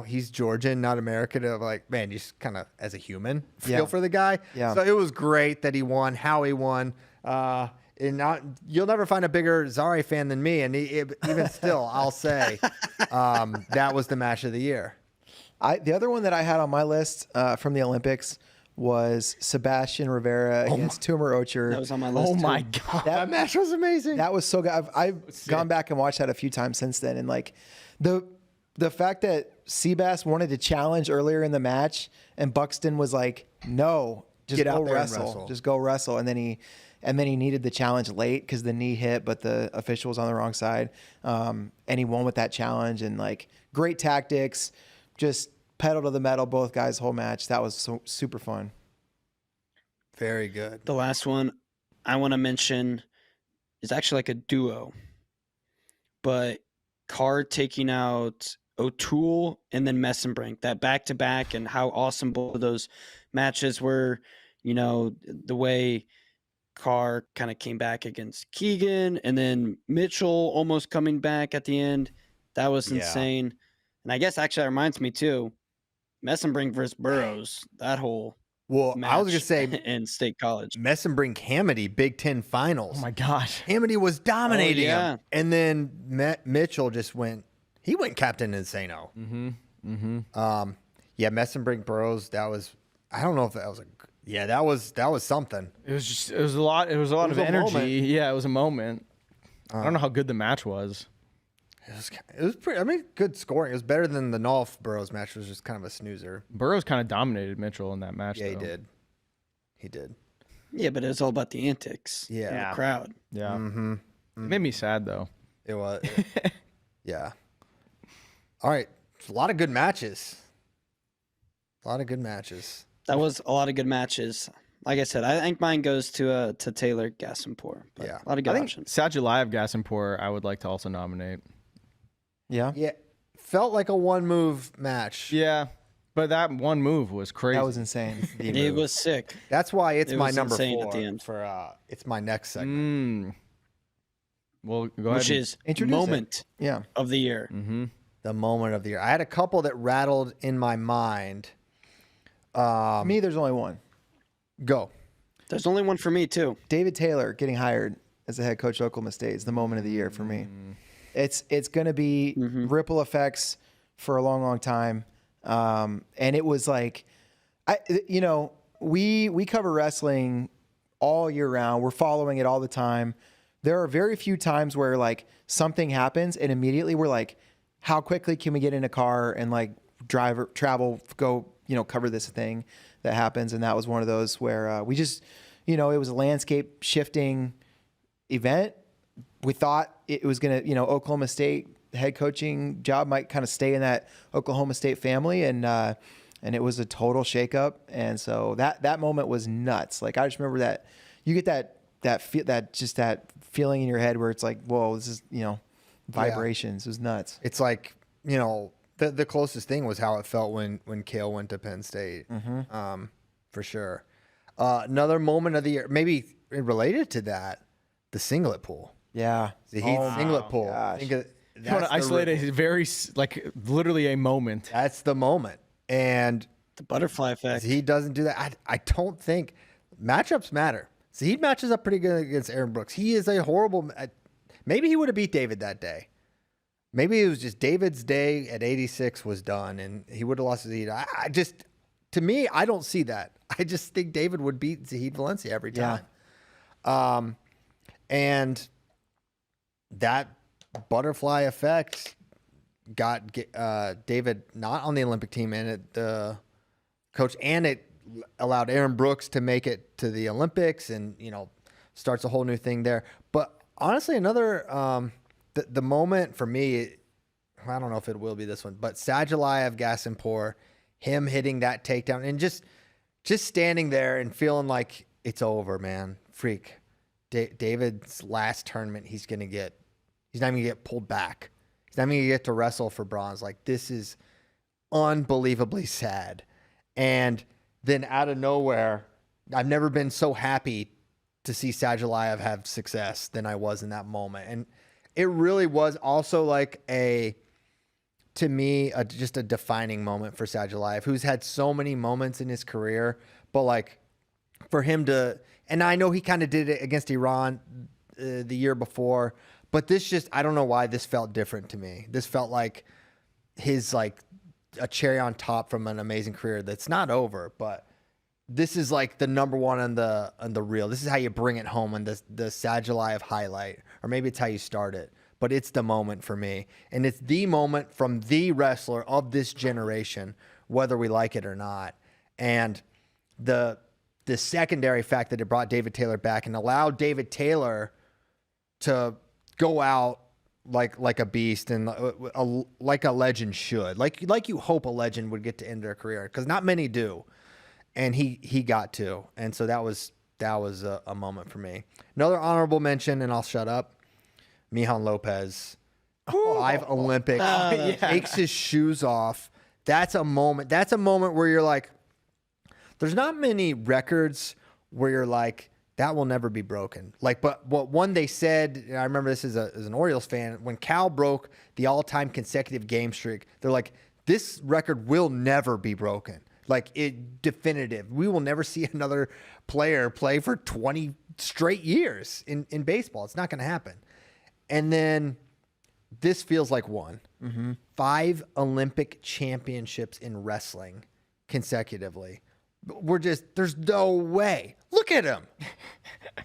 he's Georgian, not American, man, you just kind of as a human feel for the guy. Yeah. So it was great that he won, how he won. You'll never find a bigger Zare fan than me, and even still, I'll say that was the match of the year. The other one that I had on my list from the Olympics was Sebastian Rivera against Tumor Ocher. That was on my list. Oh my too. God. That match was amazing. That was so good. I've gone back and watched that a few times since then, and like the fact that Seabass wanted to challenge earlier in the match, and Buxton was like, "No, just Get go out there and wrestle. wrestle. Just go wrestle." And then he needed the challenge late because the knee hit, but the official was on the wrong side, and he won with that challenge. And like great tactics, just pedal to the metal, both guys, whole match. That was so super fun. Very good. The last one I want to mention is actually like a duo, but Card taking out O'Toole and then Messenbrink, that back-to-back, and how awesome both of those matches were. The way Carr kind of came back against Keegan, and then Mitchell almost coming back at the end. That was insane. And I guess actually that reminds me too, Messenbrink versus Burrows, that whole match I was going to say in State College. Messenbrink Hamity, Big Ten Finals. Oh my gosh. Hamity was dominating yeah. him. And then Mitchell just went Captain Insano. Messenbrink Burrows, that was, I don't know if that was that was something. It was a lot of a energy. moment. Yeah, it was a moment. I don't know how good the match was. It was pretty, good scoring. It was better than the Nolf Burrows match, which was just kind of a snoozer. Burrows kind of dominated Mitchell in that match. Yeah, though. he did. Yeah, but it was all about the antics. Yeah. And the crowd. Yeah. Mm-hmm. It made me sad though. It was. Yeah. All right. A lot of good matches. That was a lot of good matches. Like I said, I think mine goes to Taylor Gassenpour. But Yeah. a lot of good I think options. Sajulayev Gassenpour I would like to also nominate. Yeah. Yeah. Felt like a one move match. Yeah, but that one move was crazy. That was insane. It was sick. That's why it's It my was number insane 4 at the end. for it's my next segment. Well, go ahead. Which is Introduce it. moment Yeah. of the year. The moment of the year. I had a couple that rattled in my mind. Me, there's only one. Go. There's only one for me too. David Taylor getting hired as the head coach of Oklahoma State is the moment of the year for me. It's going to be ripple effects for a long, long time. And it was like, we cover wrestling all year round. We're following it all the time. There are very few times where like something happens and immediately we're like, how quickly can we get in a car and like travel, go, cover this thing that happens. And that was one of those where we just, it was a landscape shifting event. We thought it was going to, Oklahoma State head coaching job might kind of stay in that Oklahoma State family. And it was a total shakeup. And so that moment was nuts. Like, I just remember that you get that feeling in your head where it's like, whoa, this is, vibrations. It was nuts. It's like, the closest thing was how it felt when Kale went to Penn State. For sure. Another moment of the year, maybe related to that, the singlet pool. Yeah. The Heat singlet pool. gosh. Think of, You want that's to the isolate ripple. a very literally a moment. That's the moment. And The butterfly effect. he doesn't do that. I don't think matchups matter. Zahid matches up pretty good against Aaron Brooks. He is a horrible. Maybe he would have beat David that day. Maybe it was just David's day at 86 was done, and he would have lost to Zahid. To me, I don't see that. I just think David would beat Zahid Valencia every time. And that butterfly effect got David not on the Olympic team and the coach, and it allowed Aaron Brooks to make it to the Olympics, and starts a whole new thing there. But honestly, another the moment for me, I don't know if it will be this one, but Sajulayev Gassenpour, him hitting that takedown and just standing there and feeling like it's over, man. Freak. David's last tournament, he's not even gonna get pulled back. He's not even gonna get to wrestle for bronze. Like, this is unbelievably sad. And then out of nowhere, I've never been so happy to see Sadulayev have success than I was in that moment. And it really was also like to me, just a defining moment for Sadulayev, who's had so many moments in his career, but like for him to, and I know he kind of did it against Iran the year before, but this just, I don't know why this felt different to me. This felt like his, like a cherry on top from an amazing career that's not over, but this is like the number one on the reel. This is how you bring it home on the Sadulayev highlight, or maybe it's how you start it. But it's the moment for me, and it's the moment from the wrestler of this generation, whether we like it or not. And the secondary fact that it brought David Taylor back and allowed David Taylor to go out like a beast and like a legend should, like you hope a legend would get to end their career, because not many do. And he got to, and so that was a moment for me. Another honorable mention, and I'll shut up. Mijan Lopez, 5 Olympics, takes his shoes off. That's a moment. That's a moment where you're like, there's not many records where you're like, that will never be broken. Like, but what one they said, and I remember this as an Orioles fan, when Cal broke the all-time consecutive game streak, they're like, this record will never be broken. Like, it definitive. We will never see another player play for 20 straight years in baseball. It's not going to happen. And then this feels like one. 5 Olympic championships in wrestling consecutively. There's no way. Look at him.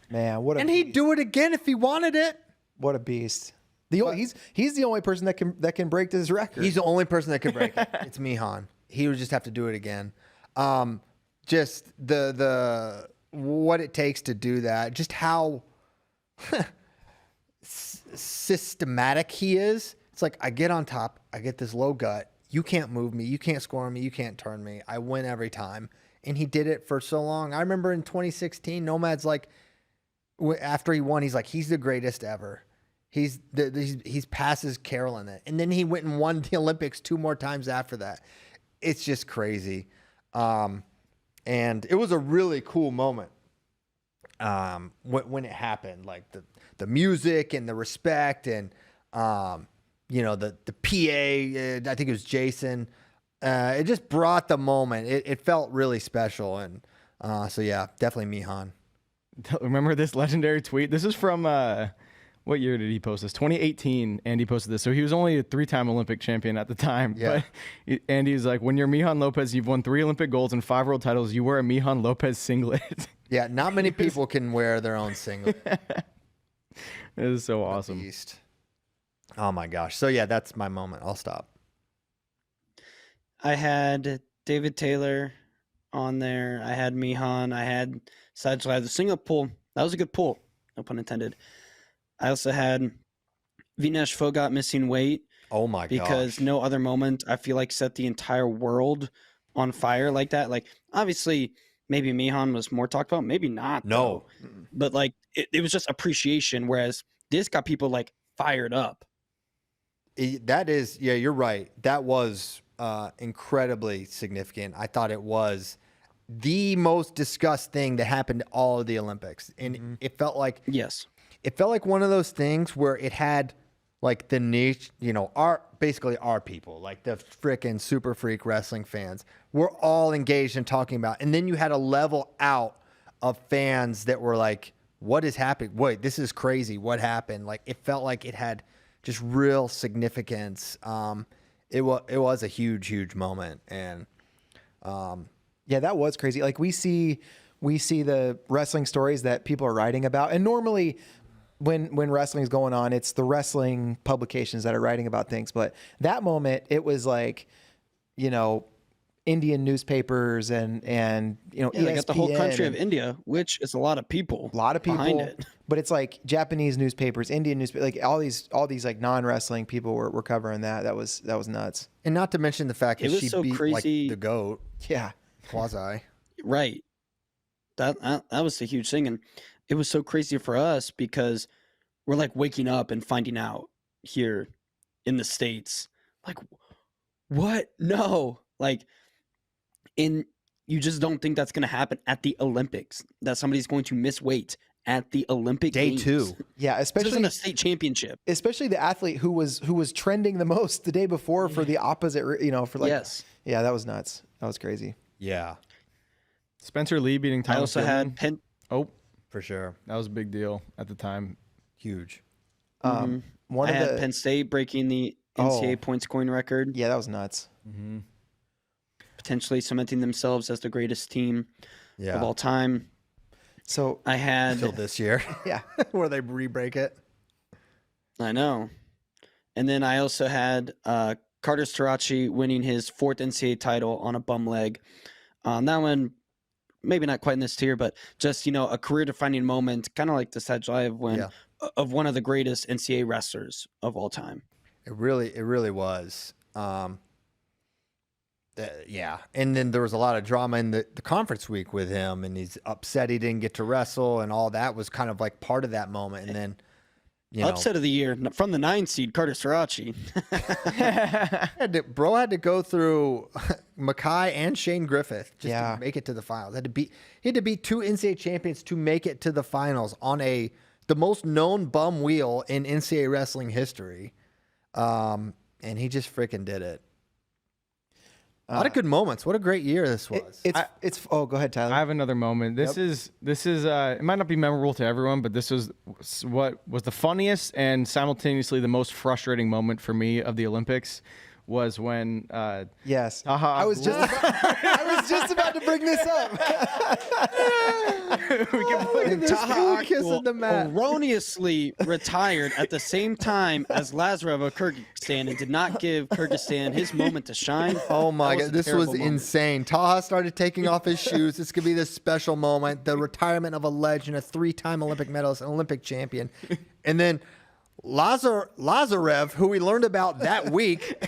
Man, what a And he'd do it again if he wanted it. What a beast. He's the only person that can break this record. He's the only person that can break it. It's Mijan. He would just have to do it again. Just the what it takes to do that. Just how systematic he is. It's like, I get on top, I get this low gut, you can't move me, you can't score me, you can't turn me, I win every time. And he did it for so long. I remember in 2016, Nomad's like, after he won, he's like, he's the greatest ever. He's passes Carroll in it. And then he went and won the Olympics 2 more times after that. It's just crazy. And it was a really cool moment when it happened, like the music and the respect and, the PA, I think it was Jason. It just brought the moment. It felt really special. And so, yeah, definitely Mijan. Remember this legendary tweet? This is from, what year did he post this? 2018, Andy posted this. So he was only a 3-time Olympic champion at the time. Yeah. But Andy's like, when you're Mijan Lopez, you've won 3 Olympic golds and 5 world titles. You wear a Mijan Lopez singlet. Yeah, not many people can wear their own singlet. It is so awesome. Beast. Oh, my gosh. So, yeah, that's my moment. I'll stop. I had David Taylor on there. I had Mijan. I had Sadulayev. The single pull, that was a good pull. No pun intended. I also had Vinesh Phogat missing weight. Oh, my gosh. Because no other moment, I feel like, set the entire world on fire like that. Like, obviously, maybe Mijan was more talked about. Maybe not. No. Though. But, like, it was just appreciation, whereas this got people, like, fired up. That is, yeah, you're right. That was incredibly significant. I thought it was the most discussed thing that happened at all of the Olympics. And it felt like, yes, it felt like one of those things where it had like the niche, basically our people, like the freaking super freak wrestling fans, were all engaged in talking about. And then you had a level out of fans that were like, what is happening? Wait, this is crazy. What happened? Like, it felt like it had just real significance. It was a huge moment. And yeah, that was crazy. Like, we see the wrestling stories that people are writing about, and normally when wrestling is going on, it's the wrestling publications that are writing about things. But that moment, it was like, Indian newspapers and they got the whole country of India, which is a lot of people. Behind it. But it's like Japanese newspapers, Indian newspapers, like all these like non-wrestling people were covering that. That was nuts. And not to mention the fact that was she so beat crazy. like the GOAT. Yeah. Quasi. Right. That was the huge thing. And it was so crazy for us because we're like waking up and finding out here in the States, like, what? No. Like, you just don't think that's going to happen at the Olympics, that somebody's going to miss weight at the Olympic Day Games. 2. Yeah, This isn't especially a state championship. the athlete who was trending the most the day before for the opposite, for like, Yes. yeah, that was nuts. That was crazy. Yeah, Spencer Lee beating I Thomas also Goodman. had Penn. Oh, for sure. that was a big deal at the time. Huge. One I of had the Penn State breaking the NCAA point scoring record, yeah, that was nuts. potentially cementing themselves as the greatest team Yeah. of all time. So I had, Until this year, yeah, where they re-break it. I know. And then I also had Carter Starachi winning his 4th NCAA title on a bum leg. That one, maybe not quite in this tier, but just, a career-defining moment, kind of like the Sadulayev win, of one of the greatest NCAA wrestlers of all time. It really was. Yeah. And then there was a lot of drama in the conference week with him, and he's upset he didn't get to wrestle, and all that was kind of like part of that moment. And then, Upset of the year from the 9 seed, Carter Starachi. bro had to go through Mackay and Shane Griffith just Yeah. to make it to the finals. He had to beat 2 NCAA champions to make it to the finals on the most known bum wheel in NCAA wrestling history. And he just freaking did it. A lot of good moments. What a great year this was. It's oh, go ahead, Tyler. I have another moment. This is it might not be memorable to everyone, but this was what was the funniest and simultaneously the most frustrating moment for me of the Olympics was when Yes. Taha I was just about to bring this up. Taha kissing the mat. erroneously retired at the same time as Lazarov of Kyrgyzstan and did not give Kyrgyzstan his moment to shine. Oh my That God, a this terrible was moment. insane. Taha started taking off his shoes. This could be the special moment, the retirement of a legend, a 3-time Olympic medalist, an Olympic champion. And then Lazarev, who we learned about that week,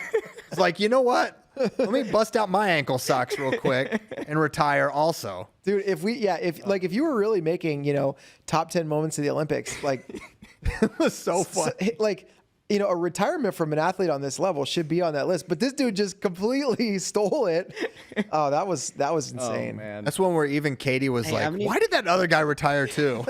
was like, you know what? Let me bust out my ankle socks real quick and retire also. Dude, if you were really making, top 10 moments of the Olympics, like It was so fun. a retirement from an athlete on this level should be on that list, but this dude just completely stole it. Oh, that was insane. Oh man. That's one where even Katie was Hey, like, haven't you- why did that other guy retire too?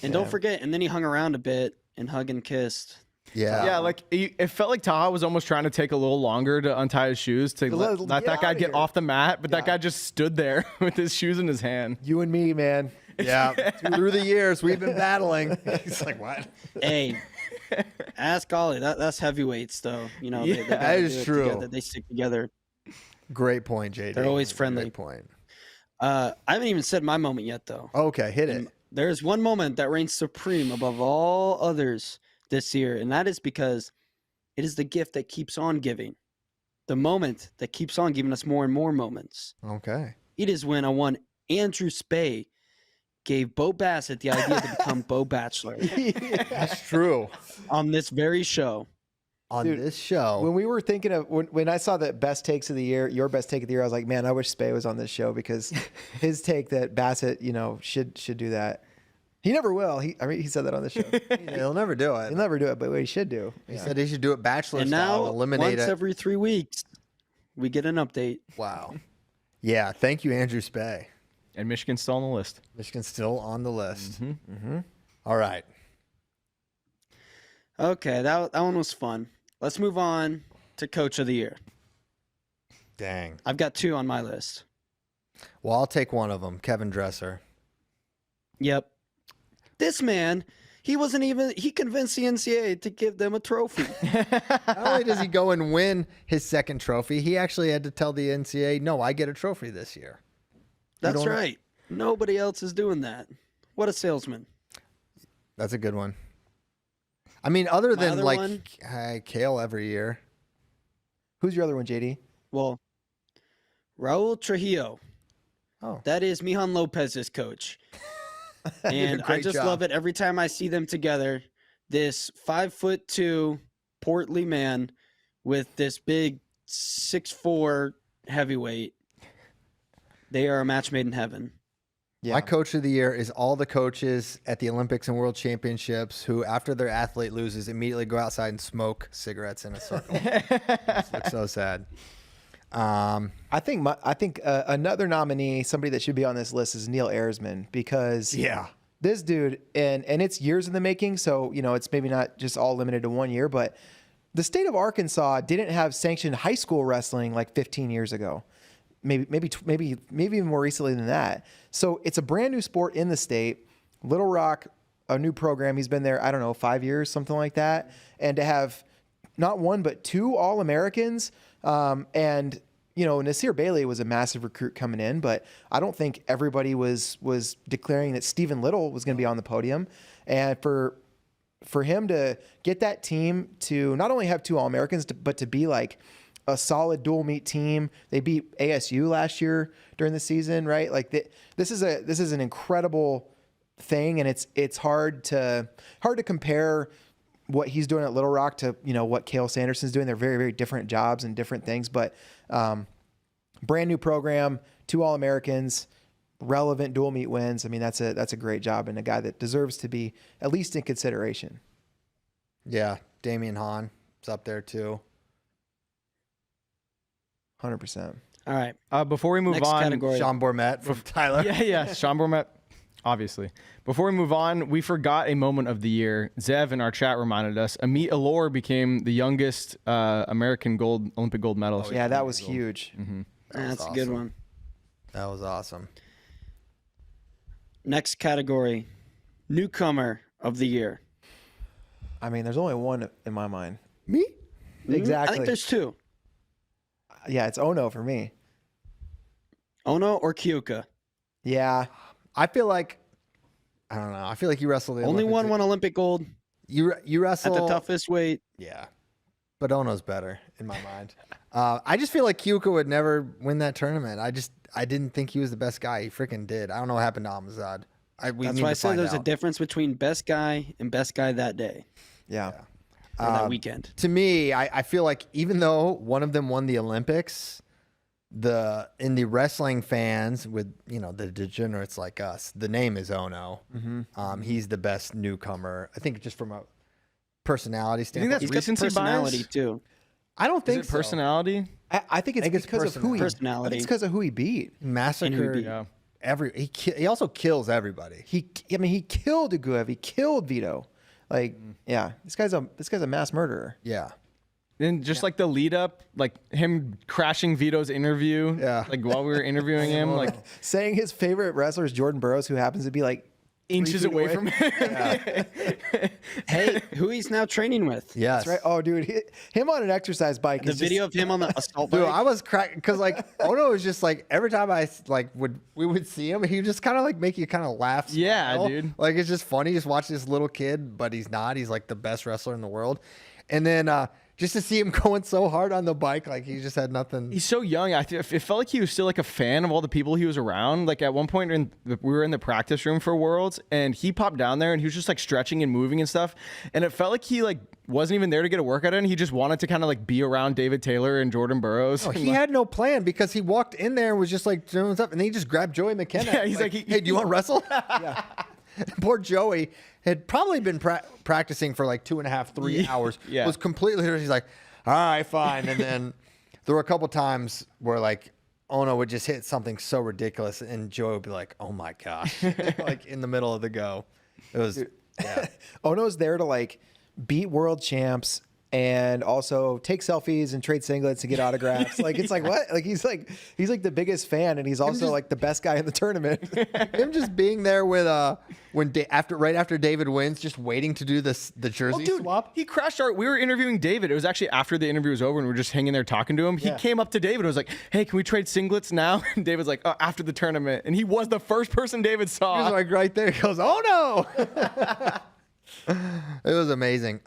And don't forget, and then he hung around a bit and hugged and kissed. Yeah. Yeah, like it felt like Taha was almost trying to take a little longer to untie his shoes to let get that guy outta get here. off the mat, but that guy just stood there with his shoes in his hand. You and me, man. Yeah. Through the years, we've been battling. He's like, what? Hey, ask Ollie. That's heavyweights, though. They Yeah, gotta that is do it true. together. They stick together. Great point, JD. They're always friendly. Great point. I haven't even said my moment yet, though. Okay, hit it. There's one moment that reigns supreme above all others this year, and that is because it is the gift that keeps on giving. The moment that keeps on giving us more and more moments. Okay. It is when Andrew Spey gave Bo Bassett the idea to become Bo Bachelor That's true. on this very show. On Dude, this show. When we were thinking of when I saw the best takes of the year, your best take of the year, I was like, man, I wish Spey was on this show because his take that Bassett, should do that. He never will. He said that on the show. He'll never do it. He'll never do it, but what he should do. He said he should do it bachelor And style, now, eliminate once it. every 3 weeks, we get an update. Wow. Yeah, thank you, Andrew Spey. And Michigan's still on the list. Michigan's still on the list. All right. Okay, that one was fun. Let's move on to Coach of the Year. Dang. I've got 2 on my list. Well, I'll take one of them, Kevin Dresser. Yep. This man, he convinced the NCAA to give them a trophy. Not only does he go and win his second trophy, he actually had to tell the NCAA, no, I get a trophy this year. That's right. Nobody else is doing that. What a salesman. That's a good one. I mean, other My than other like one? Kale every year. Who's your other one, JD? Well, Raul Trujillo. Oh. That is Mijan Lopez's coach. And I great just job. love it every time I see them together. This 5'2" portly man with this big 6'4" heavyweight. They are a match made in heaven. Yeah. My coach of the year is all the coaches at the Olympics and World Championships who, after their athlete loses, immediately go outside and smoke cigarettes in a circle. It looks so sad. I think another nominee, somebody that should be on this list, is Neil Ayersman, because this dude, and it's years in the making, so it's maybe not just all limited to 1 year, but the state of Arkansas didn't have sanctioned high school wrestling like 15 years ago, maybe even more recently than that. So it's a brand new sport in the state. Little Rock, a new program. He's been there, I don't know, 5 years, something like that, and to have not one but two All-Americans. And Nasir Bailey was a massive recruit coming in, but I don't think everybody was declaring that Stephen Little was going to be on the podium. And for him to get that team to not only have two All-Americans, but to be like a solid dual meet team. They beat ASU last year during the season, right? Like this is an incredible thing, and it's hard to compare what he's doing at Little Rock to what Cale Sanderson's doing. They're very, very different jobs and different things, but brand new program, two All-Americans, relevant dual meet wins. I mean, that's a great job, and a guy that deserves to be at least in consideration. Yeah, Damian Hahn is up there too. 100%. All right. Before we move Next on, category. Sean Bourmet from Tyler. yeah, Sean Bourmet, obviously. Before we move on, we forgot a moment of the year. Zev in our chat reminded us. Amit Alor became the youngest American Olympic gold medalist. Yeah, that was huge. Mm-hmm. That's awesome. a good one. That was awesome. Next category, newcomer of the year. I mean, there's only one in my mind. Me? Exactly. I think there's two. Yeah, it's Ono for me. Ono or Kyoka. Yeah. I feel like I don't know. I feel like you wrestled the Only Olympics. won Olympic gold You at wrestle the toughest weight. Yeah, but Ono's better in my mind. I just feel like Kyuka would never win that tournament. I didn't think he was the best guy. He freaking did. I don't know what happened to Amazad. That's why I said there's a difference between best guy and best guy that day Yeah. or that weekend. To me, I feel like even though one of them won the Olympics, in the wrestling fans with the degenerates like us, the name is Ono. Mm-hmm. He's the best newcomer. I think just from a personality You think standpoint. that's He's got some recency personality bias? too. I don't Is think it so. personality? I think it's because of who he personality. It's because of who he beat. Massacred Yeah. he also kills everybody. He killed Uguev. He killed Vito. Like, yeah, this guy's a mass murderer. Yeah. And just like the lead up, like him crashing Vito's interview, Yeah. like while we were interviewing him, like Saying his favorite wrestler is Jordan Burroughs, who happens to be like inches 3 feet away from him. Hey, who he's now training with. Yes. That's right. Oh, dude, him on an exercise bike. The is video of him on the assault Dude, bike. I was cracking because like Ono was just like every time we would see him, he would just kind of like make you kind of laugh. Yeah, smile. dude. Like it's just funny just watching this little kid, but he's not. He's like the best wrestler in the world. And then just to see him going so hard on the bike, like he just had nothing. He's so young. It felt like he was still like a fan of all the people he was around. Like at one point, we were in the practice room for Worlds, and he popped down there and he was just like stretching and moving and stuff. And it felt like he like wasn't even there to get a workout in. He just wanted to kind of like be around David Taylor and Jordan Burroughs. Oh, And, he like, had no plan because he walked in there and was just like doing stuff, and then he just grabbed Joey McKenna. Yeah, he's like, "Hey, do you want to wrestle?" Yeah. Poor Joey had probably been practicing for like 2.5, 3 hours. Yeah. Was completely. He's like, "All right, fine." And then there were a couple times where like Ono would just hit something so ridiculous, and Joey would be like, "Oh my gosh!" Like in the middle of the go. It was. Yeah. Ono's there to like beat world champs and also take selfies and trade singlets and get autographs. Like it's like what? Like he's like the biggest fan, and he's also like the best guy in the tournament. Him just being there with right after David wins, just waiting to do the jersey swap. He crashed we were interviewing David. It was actually after the interview was over and we were just hanging there talking to him. He came up to David and was like, "Hey, can we trade singlets now?" And David's like, "Oh, after the tournament." And he was the first person David He saw. was like right there. He goes, "Oh no!" It was amazing.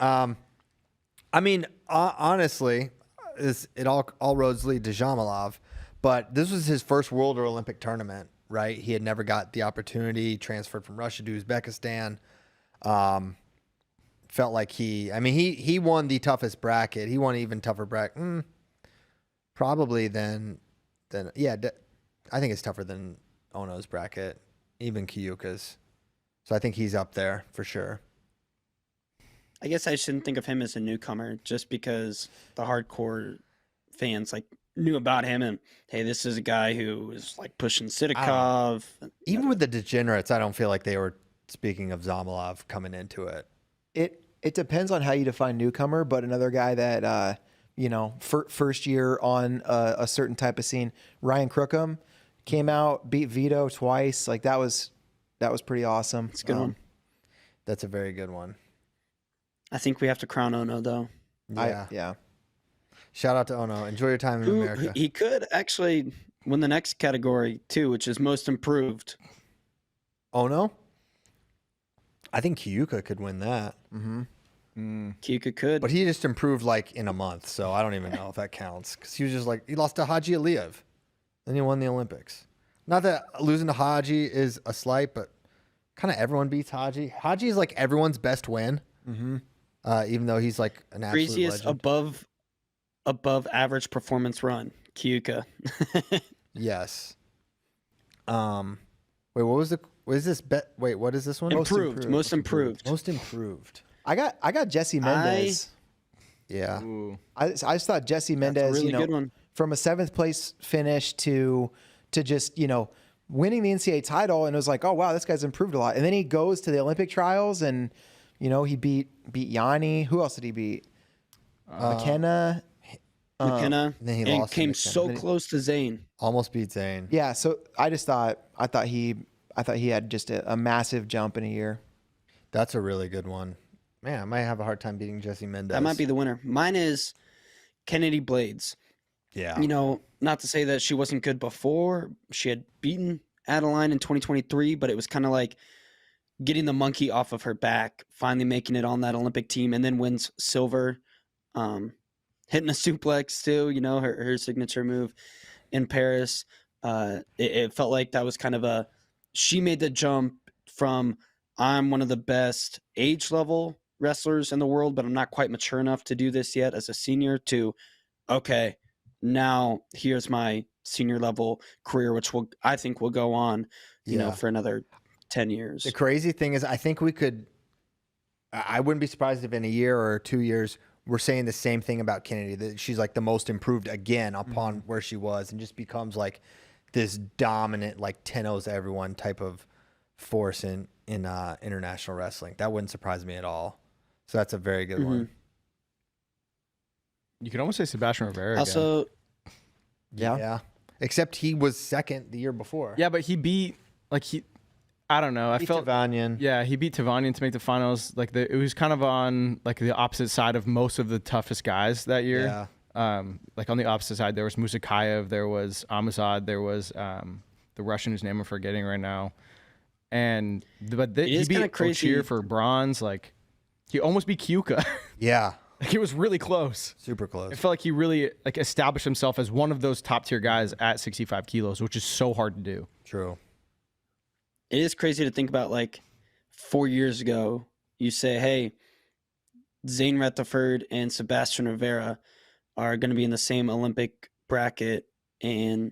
I mean, honestly, it all roads lead to Zhamalov, but this was his first World or Olympic tournament, right? He had never got the opportunity. Transferred from Russia to Uzbekistan. Felt like he won the toughest bracket. He won an even tougher bracket, probably than I think it's tougher than Ono's bracket, even Kyuka's. So I think he's up there for sure. I guess I shouldn't think of him as a newcomer just because the hardcore fans like knew about him, and hey, this is a guy who was like pushing Sidakov. Even with the degenerates, I don't feel like they were speaking of Zamolov coming into it. It depends on how you define newcomer, but another guy that first year on a certain type of scene, Ryan Crookham came out, beat Vito twice. Like that was pretty awesome. It's a good one. That's a very good one. I think we have to crown Ono though. Yeah. Shout out to Ono. Enjoy your time in America. He could actually win the next category too, which is most improved. Ono? I think Kyuka could win that. Kyuka could. But he just improved like in a month, so I don't even know if that counts. Because he was just like, he lost to Haji Aliyev. Then he won the Olympics. Not that losing to Haji is a slight, but kind of everyone beats Haji. Haji is like everyone's best win. Even though he's like an absolute Craziest legend. above average performance run. Kyuka. Yes. Wait, what is this bet? Wait, what is this one? Most improved. Most improved. I got Jesse Mendez. Yeah. Ooh. I just thought Jesse Mendez, really good one. from a 7th place finish to just, winning the NCAA title, and it was like, oh wow, this guy's improved a lot. And then he goes to the Olympic trials and, he beat Yanni. Who else did he beat? McKenna. McKenna. then he and lost to came McKenna. so close to Zane. Almost beat Zane. Yeah, so I thought he had just a massive jump in a year. That's a really good one. Man, I might have a hard time beating Jesse Mendez. That might be the winner. Mine is Kennedy Blades. Yeah. Not to say that she wasn't good before. She had beaten Adeline in 2023, but it was kind of like getting the monkey off of her back, finally making it on that Olympic team, and then wins silver. Hitting a suplex too, her signature move in Paris. It felt like that was kind of she made the jump from I'm one of the best age level wrestlers in the world, but I'm not quite mature enough to do this yet as a senior to, okay, now here's my senior level career, which I think will go on, for another 10 years. The crazy thing is I think I wouldn't be surprised if in a year or 2 years we're saying the same thing about Kennedy, that she's like the most improved again upon where she was and just becomes like this dominant, like 10-0s everyone type of force in international wrestling. That wouldn't surprise me at all. So that's a very good one. You could almost say Sebastian Rivera. Also, Yeah. Except he was second the year before. Yeah, but he beat I don't know. I felt Tavanian. Yeah, he beat Tavanian to make the finals. It was kind of on like the opposite side of most of the toughest guys that year. Yeah. Like on the opposite side, there was Musakayev, there was Amazad, there was the Russian whose name I'm forgetting right now. He beat Kochir for bronze. Like he almost beat Kyuka. Yeah. Like it was really close. Super close. I felt like he really established himself as one of those top tier guys at 65 kilos, which is so hard to do. True. it is crazy to think about, like, 4 years ago, you say, hey, Zane Rutherford and Sebastian Rivera are going to be in the same Olympic bracket, and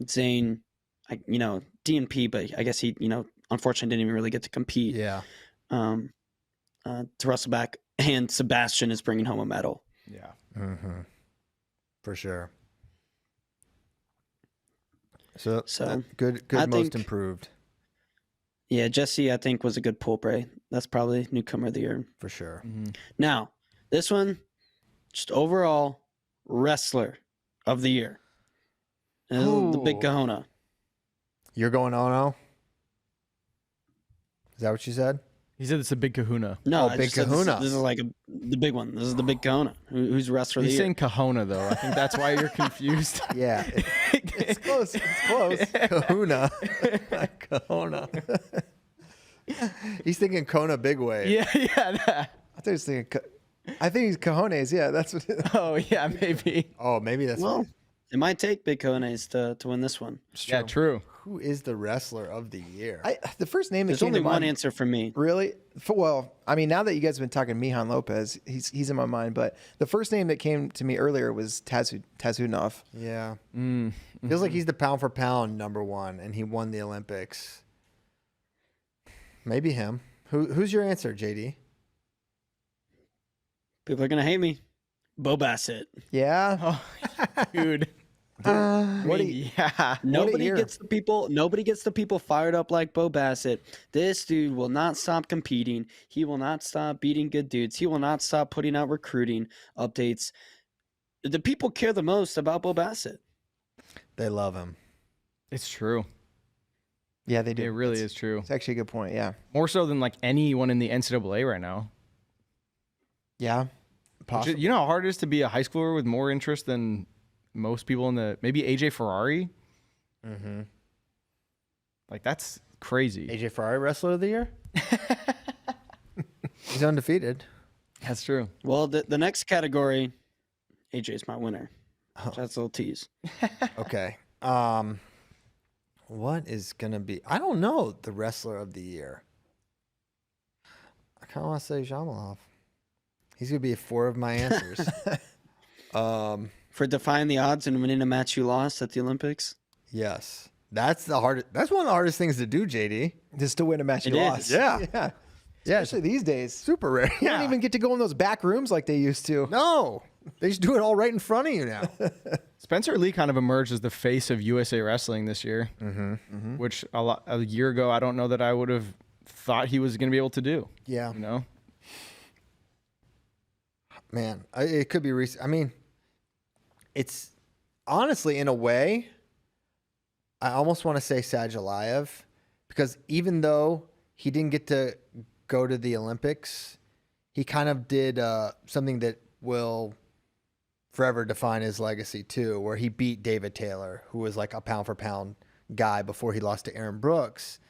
Zane, DNP, but I guess he, unfortunately didn't even really get to compete. Yeah. To wrestle back, and Sebastian is bringing home a medal. Yeah. Mm-hmm. For sure. So good I most think, improved. Yeah, Jesse, I think, was a good pull, Bray. That's probably newcomer of the year. For sure. Mm-hmm. Now, this one, just overall wrestler of the year. And the big kahuna. You're going Ono? Is that what you said? He said it's a big kahuna. No, Big kahuna. This is like the big one. This is the big kahuna. Who's wrestler of the He's year? saying kahuna, though. I think that's why you're confused. Yeah. It's close. It's close. Kahuna. Kahuna. He's thinking Kona Big Wave. Yeah. I thought he was thinking. I think he's cojones. Yeah, that's what. Oh, yeah, maybe. Oh, maybe that's Well, it might take big cojones to win this one. Yeah, true. Who is the wrestler of the year? The first name that There's came only to one mind, answer for me. Really? Well, I mean, now that you guys have been talking Mihan Lopez, he's in my mind. But the first name that came to me earlier was Tazunov. Yeah. Mm-hmm. Feels like he's the pound for pound number one, and he won the Olympics. Maybe him. Who's your answer, JD? People are gonna hate me. Bo Bassett. Yeah. Oh, dude. What do you, Yeah. Nobody year. gets the people fired up like Bo Bassett. This dude will not stop competing. He will not stop beating good dudes. He will not stop putting out recruiting updates. The people care the most about Bo Bassett. They love him. It's true. yeah, they do. It really is true. It's actually a good point. Yeah. More so than like anyone in the NCAA right now. Yeah. Which, you know how hard it is to be a high schooler with more interest than most people in the maybe AJ Ferrari. Mm-hmm. Like that's crazy. AJ Ferrari Wrestler of the Year? He's undefeated. That's true. Well, the next category, AJ's my winner. That's a little tease. Okay. What is gonna be? I don't know. The Wrestler of the Year. I kind of want to say Zhamalov. He's gonna be 4 of my answers. For defying the odds and winning a match you lost at the Olympics. Yes, that's the hardest. That's one of the hardest things to do, JD. Just to win a match It you is. lost. Yeah. Yeah. Yeah, Especially these days. super rare. You Yeah. don't even get to go in those back rooms like they used to. No, they just do it all right in front of you now. Spencer Lee kind of emerged as the face of USA Wrestling this year, which a year ago I don't know that I would have thought he was going to be able to do. Yeah, You know, man, it could be recent. I mean, it's honestly, in a way, I almost want to say Sajalayev, because even though he didn't get to go to the Olympics, he kind of did something that will forever define his legacy too, where he beat David Taylor, who was like a pound for pound guy before he lost to Aaron Brooks.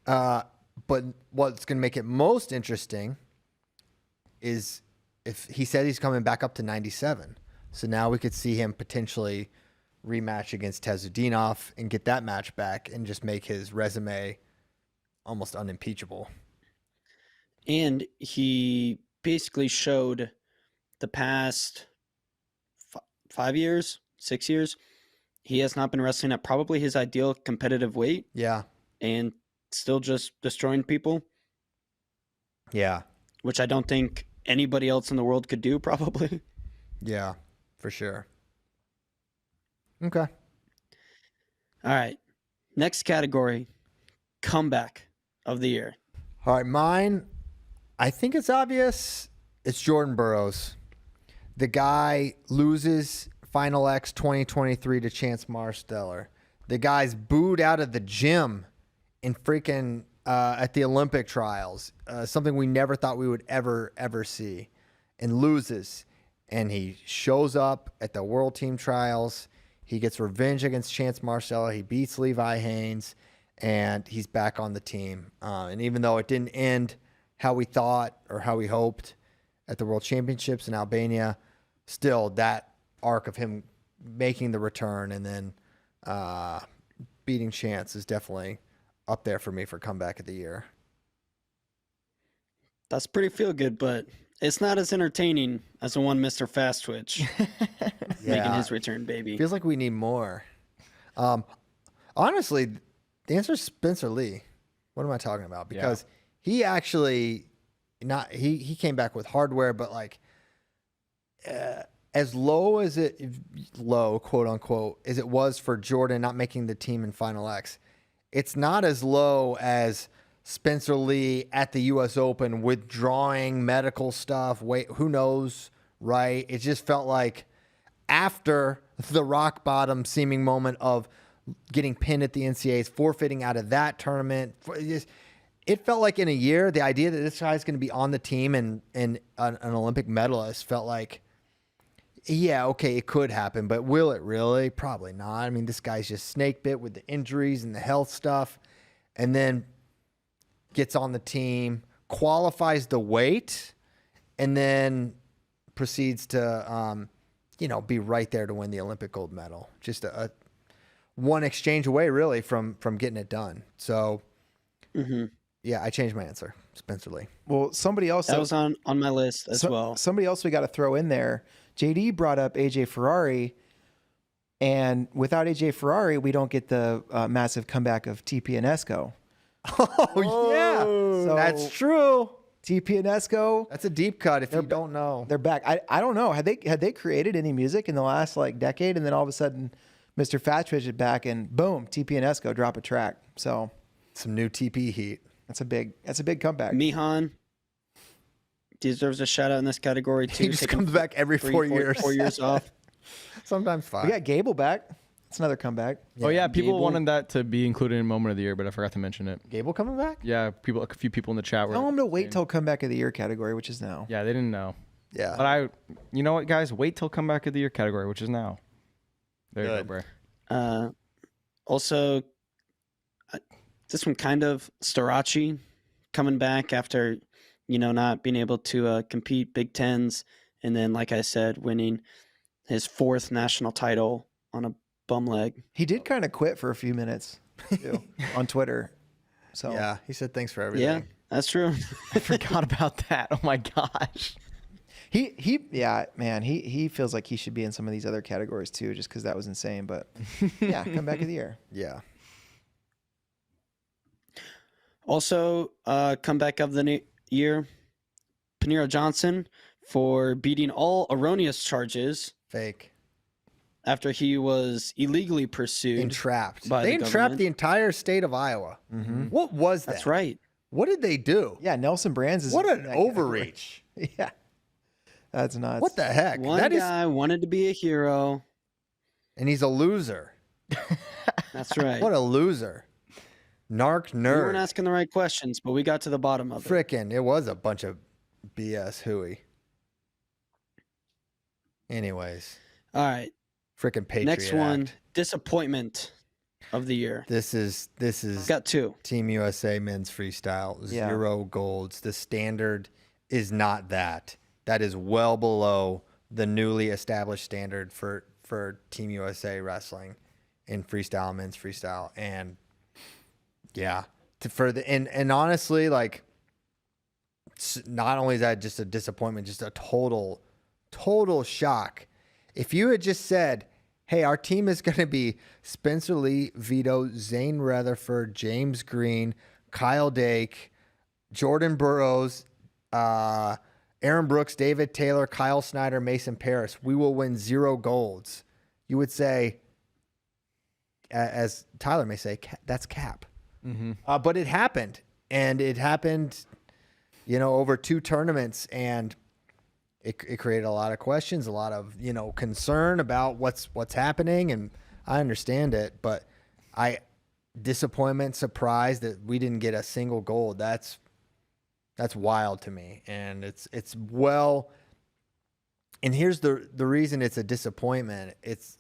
But what's going to make it most interesting is if he said he's coming back up to 97. So now we could see him potentially rematch against Tezudinov and get that match back and just make his resume almost unimpeachable. And he basically showed the past 5 years, 6 years, he has not been wrestling at probably his ideal competitive weight Yeah. and still just destroying people, Yeah. which I don't think anybody else in the world could do probably. Yeah, for sure. Okay. All right. Next category, comeback of the year. All right, mine, I think it's obvious. It's Jordan Burroughs. The guy loses Final X 2023 to Chance Marsteller. The guy's booed out of the gym in freaking at the Olympic trials, something we never thought we would ever see, and loses. And he shows up at the World Team Trials. He gets revenge against Chance Marsteller. He beats Levi Haynes, and he's back on the team. And even though it didn't end how we thought or how we hoped at the World Championships in Albania, still that arc of him making the return and then beating Chance is definitely up there for me for comeback of the year. That's pretty feel good, but it's not as entertaining as the one Mr. Fast Twitch making his return, baby. Feels like we need more. Honestly, the answer is Spencer Lee. What am I talking about? Because he actually he came back with hardware, but like as low quote unquote as it was for Jordan not making the team in Final X, it's not as low as Spencer Lee at the U.S. Open withdrawing medical stuff. Wait, who knows, right? It just felt like after the rock bottom seeming moment of getting pinned at the NCAAs, forfeiting out of that tournament, it felt like in a year, the idea that this guy's going to be on the team and an Olympic medalist felt like, yeah, okay, it could happen, but will it really? Probably not. I mean, this guy's just snake bit with the injuries and the health stuff, and then gets on the team, qualifies the weight, and then proceeds to, be right there to win the Olympic gold medal. Just a one exchange away, really, from getting it done. So, yeah, I changed my answer. Spencer Lee. Well, somebody else That was on my list as well. Somebody else we got to throw in there. JD brought up AJ Ferrari, and without AJ Ferrari, we don't get the massive comeback of TP and Esco. Oh, yeah. So That's true. TP and Esco, That's a deep cut if you don't know. they're back. I don't know. Had they created any music in the last like decade, and then all of a sudden Mr. Fat Twitch is back, and boom, TP and Esco drop a track. So Some new TP heat. that's a big comeback. Mihan deserves a shout out in this category too. He just taking comes back every 4 years. 4 years off. Sometimes 5. We got Gable back. That's another comeback. Oh yeah, people Gable. wanted that to be included in moment of the year, but I forgot to mention it. Gable coming back? Yeah, a few people in the chat were. Tell them to wait till comeback of the year category, which is now. Yeah, they didn't know. Yeah. But you know what, guys? Wait till comeback of the year category, which is now. There you go, Good. bro. Also, this one kind of Starachi coming back after, not being able to compete Big Tens. And then, like I said, winning his 4th national title on a bum leg. He did kind of quit for a few minutes too, on Twitter. So Yeah, he said thanks for everything. Yeah, that's true. I forgot about that. Oh my gosh. he feels like he should be in some of these other categories too, just because that was insane. But yeah, comeback of the year. Yeah. Also, comeback of the year, Paniro Johnson for beating all erroneous charges Fake. after he was illegally pursued. Entrapped. by They the entrapped government. the entire state of Iowa. Mm-hmm. What was that? That's right. What did they do? Yeah, Nelson Brands is What in an that category. overreach. Yeah, that's nuts. What the heck? One That is, guy wanted to be a hero. and he's a loser. That's right. What a loser. Narc We weren't nerd. asking the right questions, but we got to the bottom of it. Frickin', it was a bunch of BS hooey. Anyways, All right. frickin' Patriot Next one, Act. disappointment of the year. This is Got 2. Team USA men's freestyle. Yeah. 0 golds. The standard is not that. That is well below the newly established standard for Team USA wrestling in freestyle, men's freestyle. And yeah, and honestly, like, not only is that just a disappointment, just a total shock. If you had just said, hey, our team is going to be Spencer Lee, Vito, Zane Rutherford, James Green, Kyle Dake, Jordan Burroughs, Aaron Brooks, David Taylor, Kyle Snyder, Mason Paris, we will win 0 golds. You would say, as Tyler may say, that's cap. Mm-hmm. But it happened, and it happened, over 2 tournaments, and it created a lot of questions, a lot of, concern about what's happening. And I understand it, but disappointment, surprise that we didn't get a single gold. That's wild to me. And it's and here's the reason it's a disappointment. It's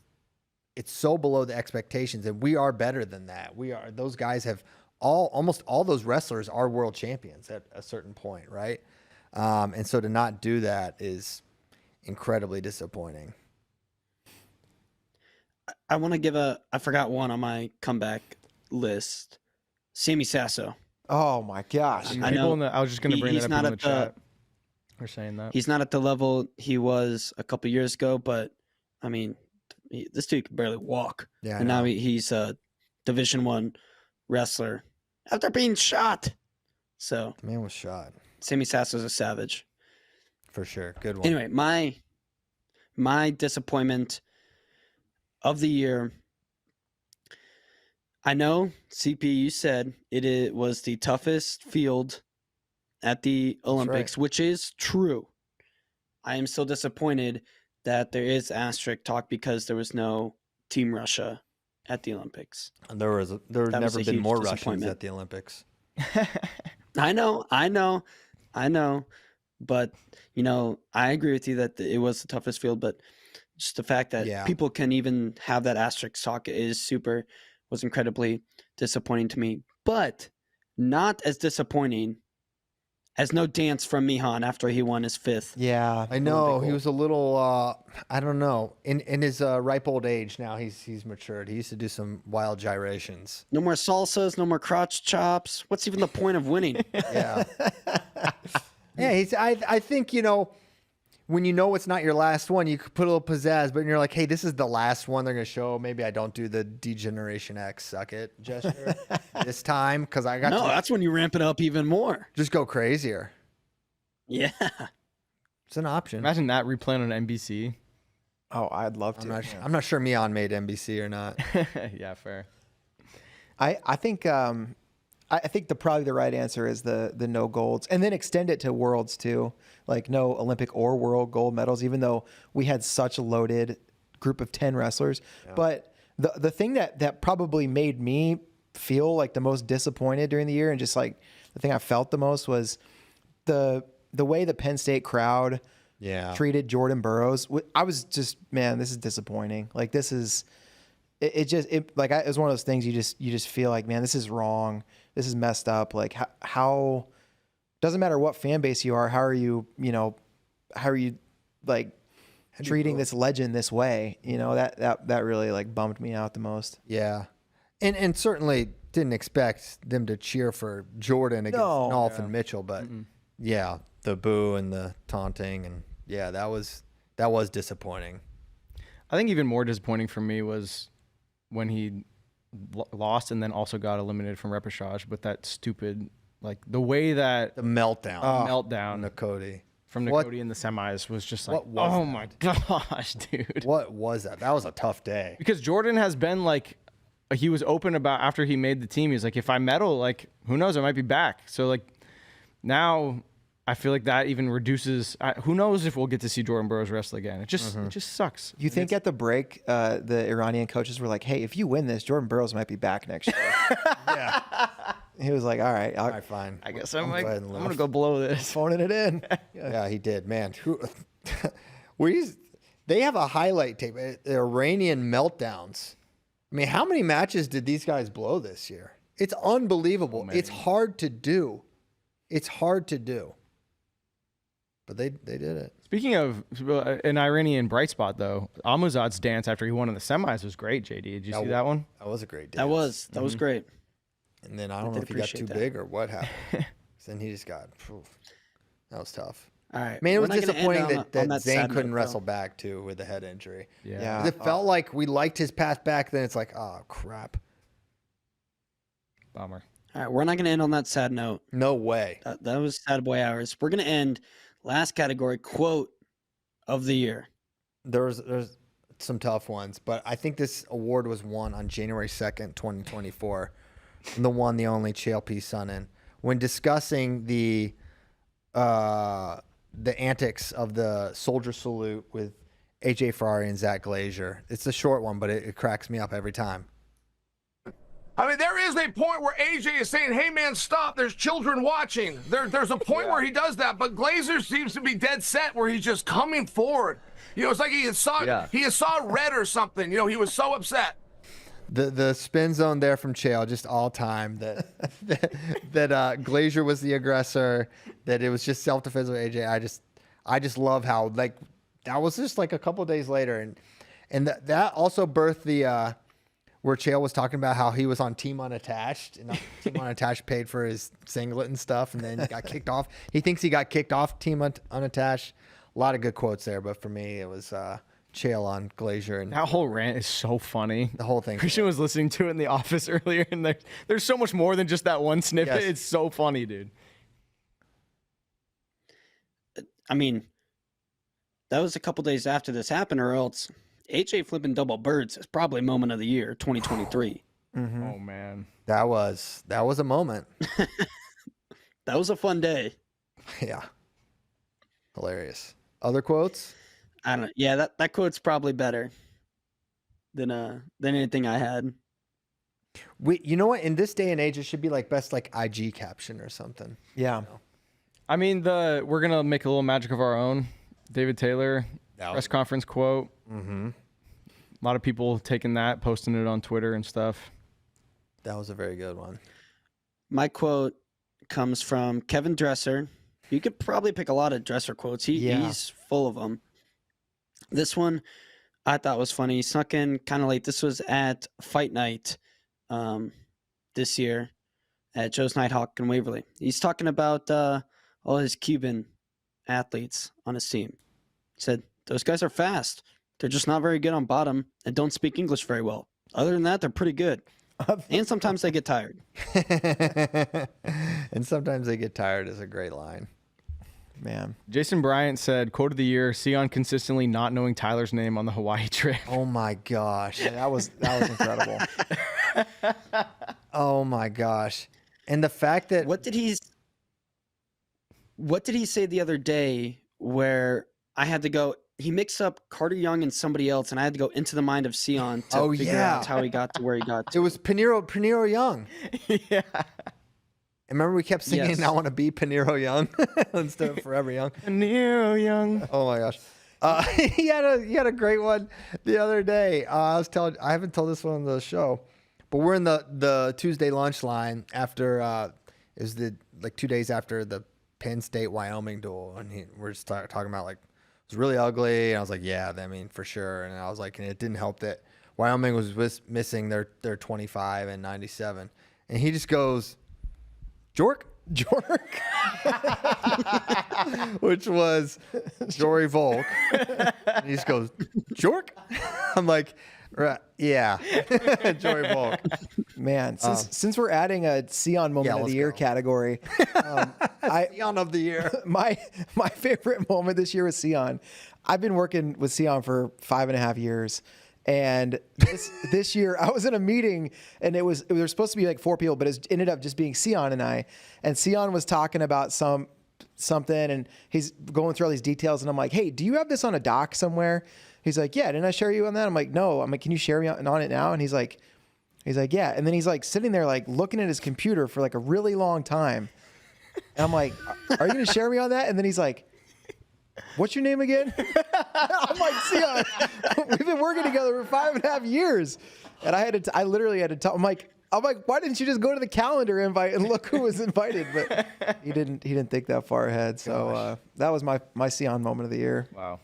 so below the expectations, and we are better than that. Those guys have almost all those wrestlers are world champions at a certain point. Right. And so to not do that is incredibly disappointing. I want to give I forgot one on my comeback list. Sammy Sasso. Oh my gosh. I know. I was just going to bring He's that not up in the at the- chat. We're saying that. He's not at the level he was a couple years ago, but I mean, this dude can barely walk. Yeah. And now he's a Division I wrestler after being shot. So the man was shot Sammy Sasso's a savage. for sure. Good one. Anyway, my disappointment of the year. I know, CP, you said it was the toughest field at the Olympics, which is true. I am still disappointed that there is asterisk talk because there was no Team Russia at the Olympics. There's was never a been huge more Russians disappointment. at the Olympics. I know. But, I agree with you that it was the toughest field, but just the fact that people can even have that asterisk talk was incredibly disappointing to me. But not as disappointing as no dance from Mihan after he won his 5th. Yeah, I know Olympic he gold. was a little. I don't know. In his ripe old age now, he's matured. He used to do some wild gyrations. No more salsas, no more crotch chops. What's even the point of winning? Yeah. Yeah. I think when it's not your last one, you could put a little pizzazz, but you're like, hey, this is the last one they're gonna show. Maybe I don't do the Degeneration X suck it gesture this time because I got No, to that's when you ramp it up even more. just go crazier. Yeah. It's an option. Imagine that replaying on NBC. Oh, I'd love to. I'm not sure Mian made NBC or not. Yeah, fair. I think probably the right answer is the no golds, and then extend it to worlds too, like no Olympic or world gold medals, even though we had such a loaded group of 10 wrestlers. Yeah. But the thing that probably made me feel like the most disappointed during the year, and just like the thing I felt the most, was the way the Penn State crowd treated Jordan Burroughs. I was just, man, this is disappointing. Like this is. It was one of those things you just feel like, man, this is wrong. This is messed up. Like how doesn't matter what fan base you are. How are you like treating this legend this way? That really like bummed me out the most. Yeah. And certainly didn't expect them to cheer for Jordan against Nolf and Mitchell, but yeah, the boo and the taunting, and yeah, that was disappointing. I think even more disappointing for me was when he lost and then also got eliminated from repechage, but that stupid, like the way that the meltdown from Nakoti in the semis was just like, oh my gosh, dude. What was that? That was a tough day. Because Jordan has been like, he was open about after he made the team. He's like, if I medal, like, who knows, I might be back. So like now I feel like that even reduces. Who knows if we'll get to see Jordan Burroughs wrestle again? It just sucks. You think at the break, the Iranian coaches were like, "Hey, if you win this, Jordan Burroughs might be back next year." Yeah. He was like, "All right, fine. I guess I'm gonna go blow this, phoning it in." Yeah, he did, man. They have a highlight tape. The Iranian meltdowns. I mean, how many matches did these guys blow this year? It's unbelievable. It's hard to do. But they did it. Speaking of an Iranian bright spot, though, Amuzad's dance after he won in the semis was great, JD. Did you see that one? That was a great dance. That was great. And then I don't know if he got too big or what happened. Then he just got, that was tough. All right. Man, it was disappointing that Zane couldn't wrestle back, too, with the head injury. Yeah. It felt like we liked his path back. Then it's like, oh, crap. Bummer. All right. We're not going to end on that sad note. No way. That was sad boy hours. We're going to end. Last category, quote of the year. There's some tough ones, but I think this award was won on January 2nd, 2024. The one, the only Chael P. Sonnen. When discussing the antics of the soldier salute with AJ Ferrari and Zach Glazier. It's a short one, but it cracks me up every time. I mean, there is a point where AJ is saying, hey, man, stop. There's children watching. There's a point where he does that, but Glazer seems to be dead set where he's just coming forward. It's like he saw red or something. He was so upset. The spin zone there from Chael, just all time, that Glazier was the aggressor, that it was just self-defense with AJ. I just love how, like, that was just like a couple of days later. And that also birthed the... where Chael was talking about how he was on Team Unattached, and Team Unattached paid for his singlet and stuff, and then he got kicked off. He thinks he got kicked off Team Unattached. A lot of good quotes there, but for me, it was Chael on Glazier. And that whole rant is so funny. The whole thing. Christian was listening to it in the office earlier, and there's so much more than just that one snippet. Yes. It's so funny, dude. I mean, that was a couple days after this happened, or else... AJ flipping double birds is probably moment of the year, 2023. Mm-hmm. Oh man, that was a moment. That was a fun day. Yeah, hilarious. Other quotes? I don't know. Yeah, that quote's probably better than anything I had. You know what? In this day and age, it should be like best like IG caption or something. Yeah. I mean, we're gonna make a little magic of our own. David Taylor press conference quote. Mm-hmm. A lot of people taking that, posting it on Twitter and stuff. That was a very good one. My quote comes from Kevin Dresser. You could probably pick a lot of Dresser quotes. He's full of them. This one I thought was funny. He snuck in kind of late. This was at Fight Night this year at Joe's Nighthawk in Waverly. He's talking about all his Cuban athletes on his team. He said, those guys are fast. They're just not very good on bottom and don't speak English very well. Other than that, they're pretty good. And sometimes they get tired. And sometimes they get tired is a great line. Man. Jason Bryant said, "Quote of the year: Sion consistently not knowing Tyler's name on the Hawaii trip." Oh my gosh. Yeah, that was incredible. Oh my gosh. And the fact that What did he say the other day where I had to go? He mixed up Carter Young and somebody else, and I had to go into the mind of Sion to figure out how he got to where he got to. it was Pinero Young. Yeah. Remember we kept singing Yes. I want to be Pinero Young instead of Forever Young. Neo Young. Oh my gosh. He had a great one the other day. I haven't told this one on the show, but we're in the Tuesday lunch line after it was 2 days after the Penn State Wyoming duel, and we're just talking about like it was really ugly, and I was like, yeah, I mean for sure, and I was like, and it didn't help that Wyoming was missing their 25 and 97, and he just goes, Jork, which was Jory Volk. And he just goes, Jork? I'm like, right, yeah, Jory Volk. Man, since we're adding a Sion moment of let's the year go. category, Sion of the year. my favorite moment this year was Sion. I've been working with Sion for 5.5 years. And this year I was in a meeting and there was supposed to be like 4 people, but it ended up just being Sion and I. And Sion was talking about something and he's going through all these details and I'm like, hey, do you have this on a doc somewhere? He's like, yeah, didn't I share you on that? I'm like, no. I'm like, can you share me on it now? And he's like, yeah. And then he's like sitting there like looking at his computer for like a really long time. And I'm like, are you going to share me on that? And then he's like, what's your name again? I'm like, Sion, we've been working together for 5.5 years. And I literally had to tell, I'm like, why didn't you just go to the calendar invite and look who was invited? But he didn't think that far ahead. So that was my Sion moment of the year. Wow.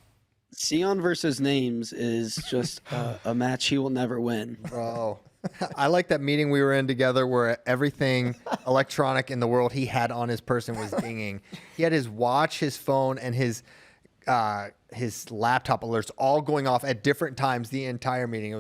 Sion versus names is just a match he will never win. Bro, I like that meeting we were in together where everything electronic in the world he had on his person was dinging. He had his watch, his phone, and his laptop alerts all going off at different times the entire meeting.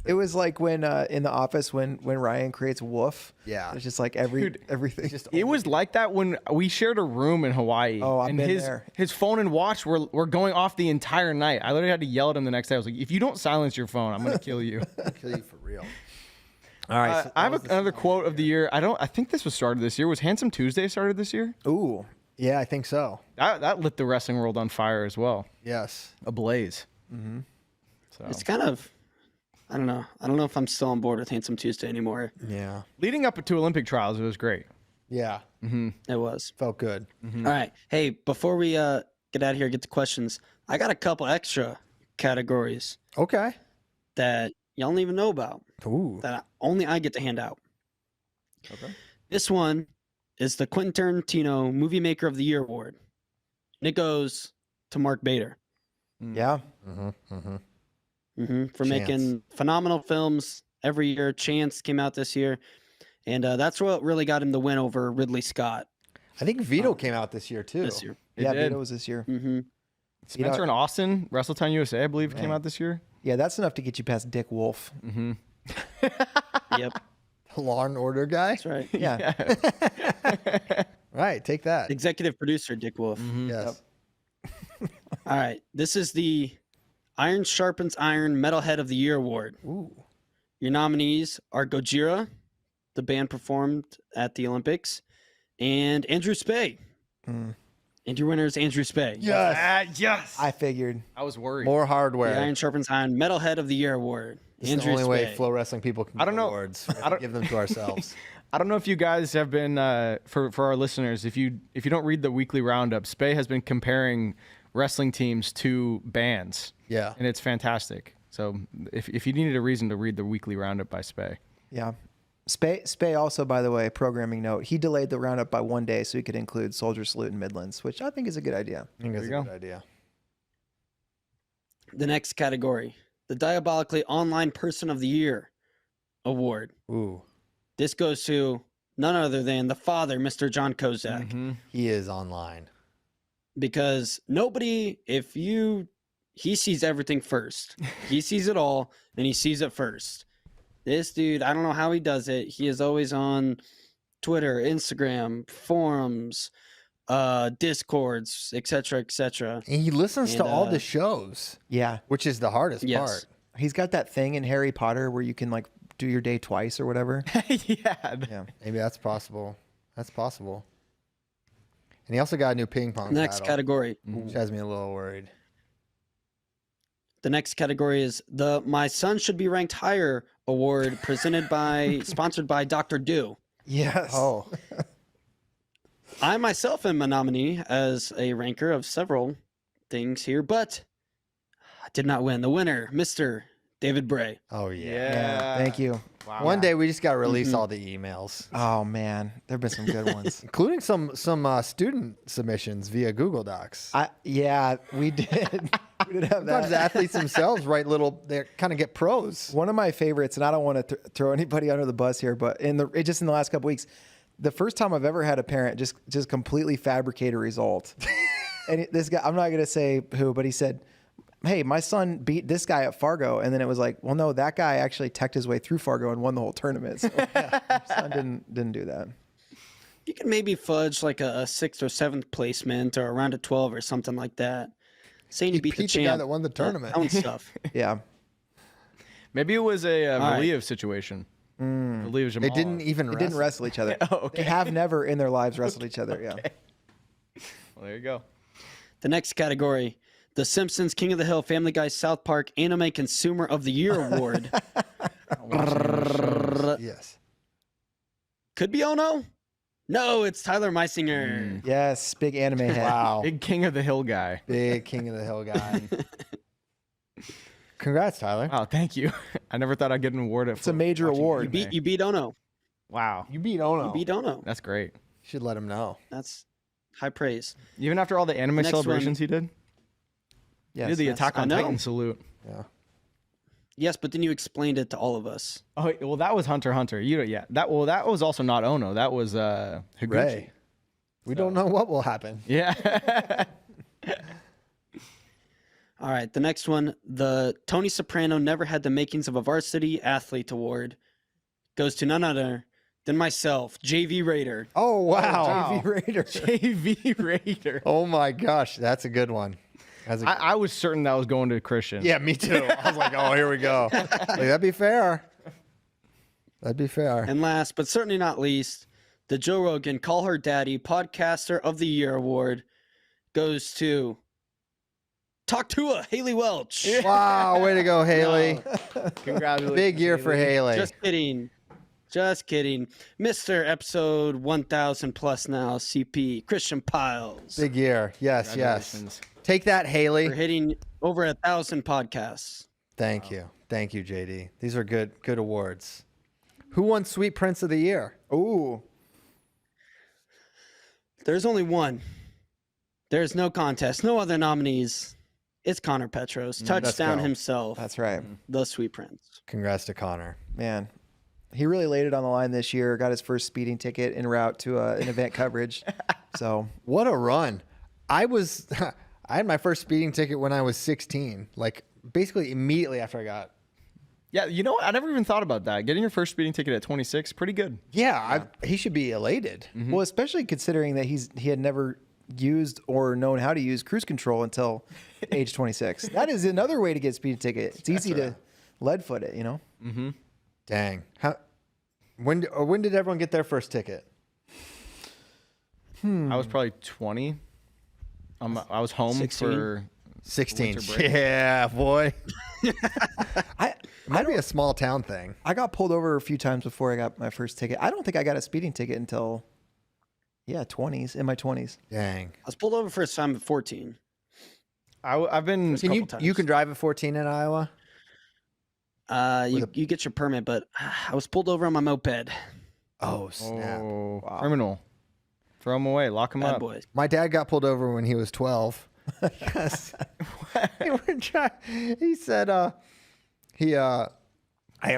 It was like when in the office when Ryan creates Woof. Yeah. It's just like Dude, everything. It was like that when we shared a room in Hawaii. Oh, I've and been his there. his phone and watch were going off the entire night. I literally had to yell at him the next day. I was like, if you don't silence your phone, I'm gonna kill you. I'll kill you for real. All right. so I that have was another quote of the year. I think this was started this year. Was Handsome Tuesday started this year? Ooh. Yeah, I think so. That lit the wrestling world on fire as well. Yes. Ablaze. So It's kind of, I don't know. I don't know if I'm still on board with Handsome Tuesday anymore. Yeah. leading up to Olympic trials, it was great. Yeah. It was. Felt good. All right. Hey, before we get out of here, get to questions, I got a couple extra categories Okay. that y'all don't even know about Ooh. that only I get to hand out. Okay. This one is the Quentin Tarantino Movie Maker of the Year award. And it goes to Mark Bader Yeah. for Chance. making phenomenal films every year. Chance came out this year. And that's what really got him the win over Ridley Scott I think Vito came out this year too. this year. Yeah, did. Vito was this year. Mm-hmm. Spencer and Austin, WrestleTime USA, I believe, came out this year. Yeah, that's enough to get you past Dick Wolf. Yep, Law and Order guy. that's right. Yeah. Right. Take that. Executive producer Dick Wolf. Yes. All right, this is the Iron Sharpens Iron Metalhead of the Year award. Ooh. Your nominees are Gojira, the band performed at the Olympics, and Andrew Spey. And your winner is Andrew Spey. Yes. Yes. I figured. I was worried. More The hardware. Iron Sharpens Iron Metalhead of the Year award. This is the Andrew only way Spey. Flow Wrestling people can I don't get know. awards. We have to give them to ourselves. I don't know if you guys have been for our listeners. If you don't read the weekly roundup, Spey has been comparing wrestling teams to bands. Yeah. And it's fantastic. So if you needed a reason to read the weekly roundup by Spey. Yeah. Spey also, by the way, programming note, he delayed the roundup by 1 day so he could include Soldier Salute and Midlands, which I think is a good idea. I think that's a you good go. idea. The next category, the Diabolically Online Person of the Year award. Ooh. This goes to none other than the father, Mr. John Kozak. He is online. Because nobody, he sees everything first. He sees it all, and he sees it first. This dude, I don't know how he does it. He is always on Twitter, Instagram, forums, Discords, etc., etc. And he listens to And, all the shows, Yeah. which is the hardest Yes. part. He's got that thing in Harry Potter where you can like do your day twice or whatever. Yeah. Yeah. Maybe that's possible. That's possible. And he also got a new ping pong Next paddle, category. which has me a little worried. The next category is the My Son Should Be Ranked Higher award sponsored by Dr. Do. Yes. Oh, I myself am a nominee as a ranker of several things here, but I did not win. The winner, Mr. David Bray. oh yeah. Yeah. Thank you. Wow. One day we just got to release Mm-hmm. all the emails, Oh man, there've been some good ones. including some student submissions via Google Docs. Yeah, we did. We did have Sometimes the that. athletes themselves write little. They kind of get pros. One of my favorites, and I don't want to throw anybody under the bus here, but just in the last couple weeks, the first time I've ever had a parent just completely fabricate a result. And this guy, I'm not going to say who, but he said, "Hey, my son beat this guy at Fargo," and then it was like, "Well, no, that guy actually teched his way through Fargo and won the whole tournament." So my son didn't do that. You can maybe fudge like a 6th or 7th placement or around a 12 or something like that. Saying you beat the beat the guy champ. that won the tournament. That one's tough. Yeah. Maybe it was a right. Valiev situation. Valiev They didn't even. They didn't wrestle each other. Oh, okay. They have never in their lives wrestled each other. Yeah. Well, there you go. The next category, The Simpsons, King of the Hill, Family Guy, South Park, Anime Consumer of the Year Award. Yes. Could be Ono? No, it's Tyler Meisinger. Yes. Big anime head. Wow. Big King of the Hill guy. Big King of the Hill guy. Congrats, Tyler. Wow, thank you. I never thought I'd get an award. It's a major award. You beat Ono. Wow, You beat Ono. You beat Ono. that's great. Should let him know. That's high praise. Even after all the anime Next celebrations he did, he Yes. did the yes, Attack I on know. Titan salute. Yeah. Yes, but then you explained it to all of us. Oh well, that was Hunter x Hunter. That was also not Ono. That was Higuchi. Ray. We don't know what will happen. Yeah. All right, the next one, the Tony Soprano Never Had the Makings of a Varsity Athlete Award, goes to none other than myself, JV Raider. Oh wow. JV Raider. JV Raider. Oh my gosh, that's a good one. That's a- I was certain that was going to Christian. yeah, me too. I was like, oh, here we go. Like, that'd be fair. That'd be fair. And last, but certainly not least, the Joe Rogan Call Her Daddy Podcaster of the Year Award goes to Talk to a Haley Welch. Wow, way to go, Haley. Congratulations. Big year for Haley. Just kidding. Just kidding. Mr. Episode 1000 plus now, CP, Christian Piles. Big year. Yes, yes. Congratulations. Take that, We're Haley. hitting over 1,000 podcasts. Thank you. Thank you, JD. These are good awards. Who won Sweet Prince of the Year? Ooh. There's only one. There's no contest, no other nominees. It's Connor Petros, touchdown go. himself, That's right. the Sweet Prince. Congrats to Connor. Man. He really laid it on the line this year. Got his first speeding ticket en route to an event coverage. So What a run. I had my first speeding ticket when I was 16, like basically immediately after I got. Yeah, you know what? I never even thought about that. Getting your first speeding ticket at 26, pretty good. Yeah, he should be elated. well, especially considering that he had never used or known how to use cruise control until age 26. That is another way to get a speeding ticket. It's easy to lead foot it, you know? Dang. When did everyone get their first ticket? I was probably 20. I was home 16? for 16. winter break. Yeah, boy. I It might be a small town thing. I got pulled over a few times before I got my first ticket. I don't think I got a speeding ticket until 20s, in my 20s. Dang. I was pulled over first time at 14. I've been. Can you times. you can drive at 14 in Iowa? You get your permit, but I was pulled over on my moped. Oh, snap. Oh, criminal. Throw him away. Lock him Bad up. boys. My dad got pulled over when he was 12. Yes. He said I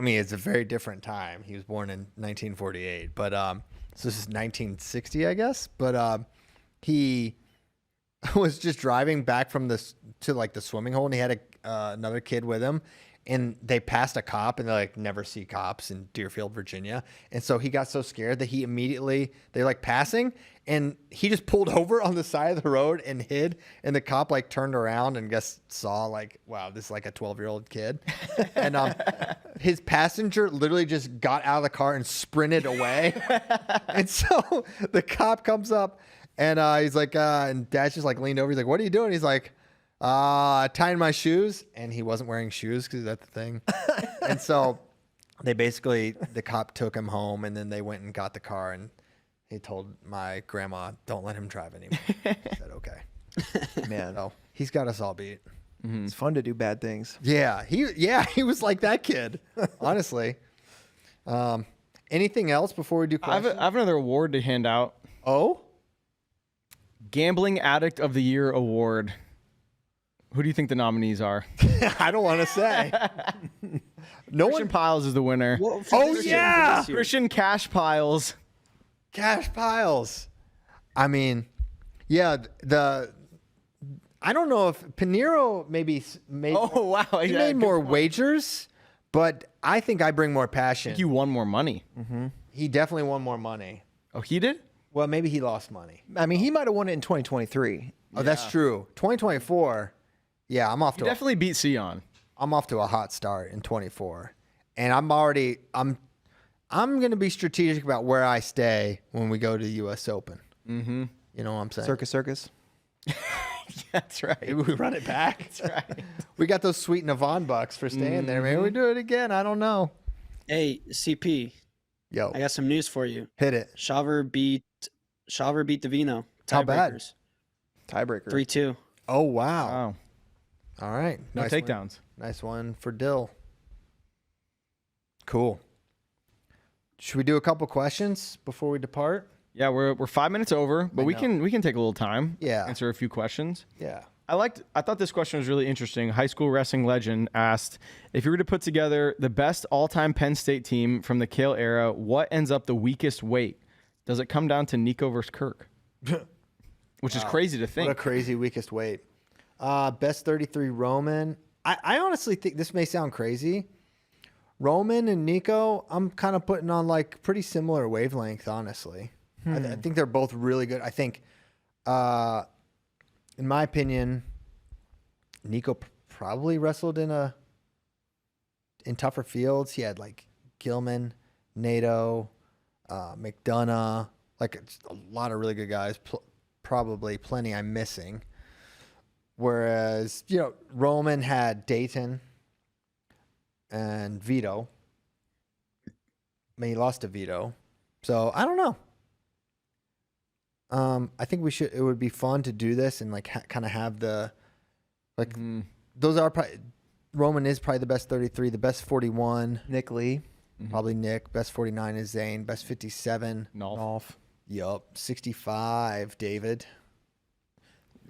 mean it's a very different time. He was born in 1948, but so this is 1960, I guess, but he was just driving back from to like the swimming hole, and he had another kid with him, and they passed a cop, and they like never see cops in Deerfield, Virginia. And so he got so scared that he immediately, they're like passing, and he just pulled over on the side of the road and hid. And the cop like turned around and saw like, wow, this is like a 12-year-old kid. And his passenger literally just got out of the car and sprinted away. And so the cop comes up and he's like, and Dad's just like leaned over. He's like, what are you doing? He's like, tying my shoes. And he wasn't wearing shoes because that's the thing. And so the cop took him home, and then they went and got the car, and he told my grandma, don't let him drive anymore. She said, okay. Man, So he's got us all beat. it's fun to do bad things. Yeah, he was like that kid, honestly. Anything else before we do I have, questions? I have another award to hand out. Oh? Gambling Addict of the Year award. Who do you think the nominees are? I don't want to say. No Christian one. Piles is the winner. Well, for Oh, this year, yeah! for this year. Christian Cash Piles. Cash Piles. I mean, yeah, I don't know if Pinero maybe made, Oh, wow. he Yeah, made good more point. wagers, but I think I bring more passion. You won more money. He definitely won more money. Oh, he did? Well, maybe he lost money. I mean, he might have won it in 2023. Oh, that's true. 2024. Yeah, I'm off You to definitely beat Sion. I'm off to a hot start in 24, and I'm going to be strategic about where I stay when we go to the U.S. Open. Mm-hmm. You know what I'm saying? Circus. That's right. Maybe we run it back. That's right. We got those sweet Navon bucks for staying there. Maybe we do it again. I don't know. Hey, CP, Yo, I got some news for you. hit it. Shaver beat Davino. How bad? Tiebreakers. Tiebreaker. 3-2. Oh wow. Wow. All right. No Nice takedowns. Nice one for Dill. Cool. Should we do a couple questions before we depart? Yeah, we're 5 minutes over, but I we know. can take a little time. Yeah. Answer a few questions. Yeah. I thought this question was really interesting. High school wrestling legend asked, if you were to put together the best all-time Penn State team from the Kale era, what ends up the weakest weight? Does it come down to Nico versus Kirk? Which is crazy to think. What a crazy weakest weight. Best 33 Roman. I honestly think this may sound crazy. Roman and Nico, I'm kind of putting on like pretty similar wavelength, honestly. I think they're both really good. I think, in my opinion, Nico probably wrestled in tougher fields. He had like Gilman, Nato, McDonough, like a lot of really good guys. Probably plenty I'm missing. Whereas, Roman had Dayton and Vito. I mean, he lost to Vito. So, I don't know. I think it would be fun to do this and like kind of have those are probably, Roman is probably the best 33, the best 41, Nick Lee. probably Nick, best 49 is Zane, best 57. Nolf. Yup. 65, David.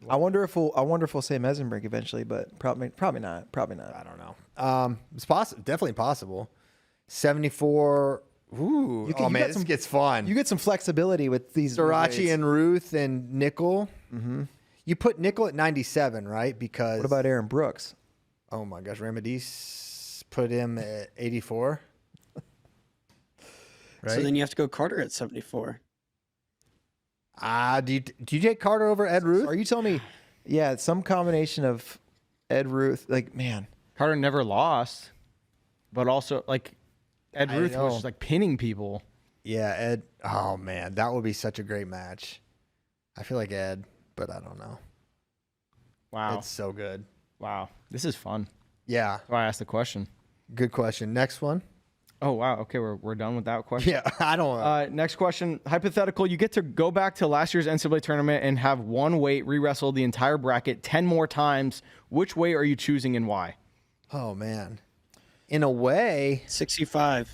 I wonder if we'll say Mesenbrink eventually, but probably not. I don't know. It's possible, definitely possible. 74. Ooh, You got this some- gets fun. You get some flexibility with these. Srirachi weights. and Ruth and Nickel. Mm-hmm. You put Nickel at 97, right? Because What about Aaron Brooks? oh my gosh, Remedies put him at 84. Right? So then you have to go Carter at 74. Do you take Carter over Ed Ruth? Are you telling me? Yeah, some combination of Ed Ruth. Like, man, Carter never lost, but also like Ed I Ruth was know. just like pinning people. Yeah, Ed. Oh man, that would be such a great match. I feel like Ed, but I don't know. Wow. It's so good. Wow. This is fun. Yeah, That's why I asked the question. good question. Next one. Oh, wow. Okay, we're done with that question. Yeah, I don't. Next question. Hypothetical. You get to go back to last year's NCAA tournament and have one weight re-wrestle the entire bracket 10 more times. Which weight are you choosing and why? Oh man, in a way, 65.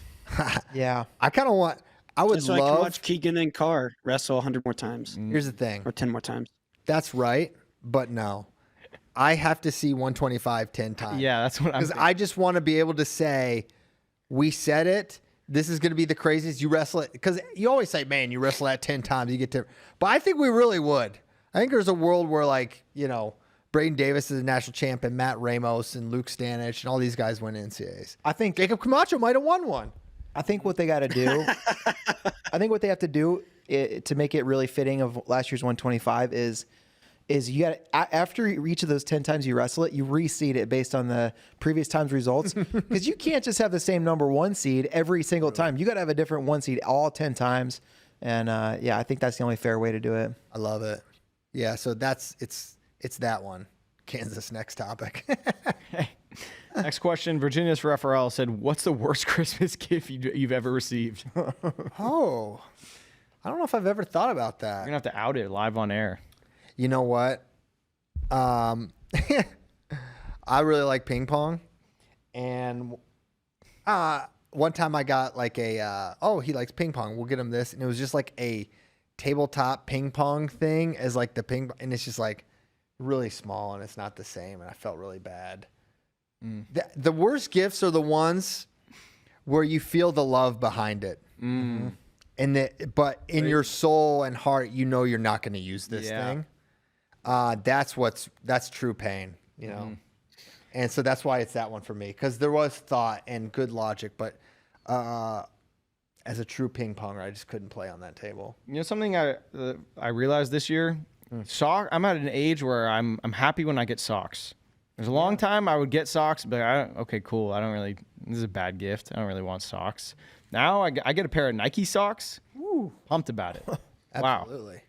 yeah. I kind of want. I would Just so I can love. watch Keegan and Carr wrestle 100 more times Here's the thing. or 10 more times. That's right, but no, I have to see 125 10 times. Yeah, that's what I'm because thinking. I just want to be able to say, we said it. This is going to be the craziest. You wrestle it because you always say, man, you wrestle that 10 times, you get to. But I think we really would. I think there's a world where Braden Davis is a national champ and Matt Ramos and Luke Stanich and all these guys win NCAAs. I think Jacob Camacho might have won one. what they got to do. I think what they have to do to make it really fitting of last year's 125 is you got after each of those 10 times you wrestle it, you reseed it based on the previous time's results, because you can't just have the same number 1 seed every single time. You got to have a different 1 seed all 10 times. And I think that's the only fair way to do it. I love it. Yeah, so it's that one. Kansas, next topic. Next question. Virginia's for FRL said, "What's the worst Christmas gift you've ever received?" Oh, I don't know if I've ever thought about that. You're gonna have to out it live on air. You know what? I really like ping pong, and one time I got like he likes ping pong. We'll get him this, and it was just like a tabletop ping pong thing as like the ping, and it's just like really small and it's not the same, and I felt really bad. The worst gifts are the ones where you feel the love behind it. But in your soul and heart, you know you're not going to use this thing. That's true pain, you know? And so that's why it's that one for me, because there was thought and good logic, but as a true ping ponger, I just couldn't play on that table. You know, something I realized this year, I'm at an age where I'm happy when I get socks. There's a long time I would get socks, but okay, cool. This is a bad gift. I don't really want socks. Now I get a pair of Nike socks. Woo, pumped about it. Absolutely. Wow.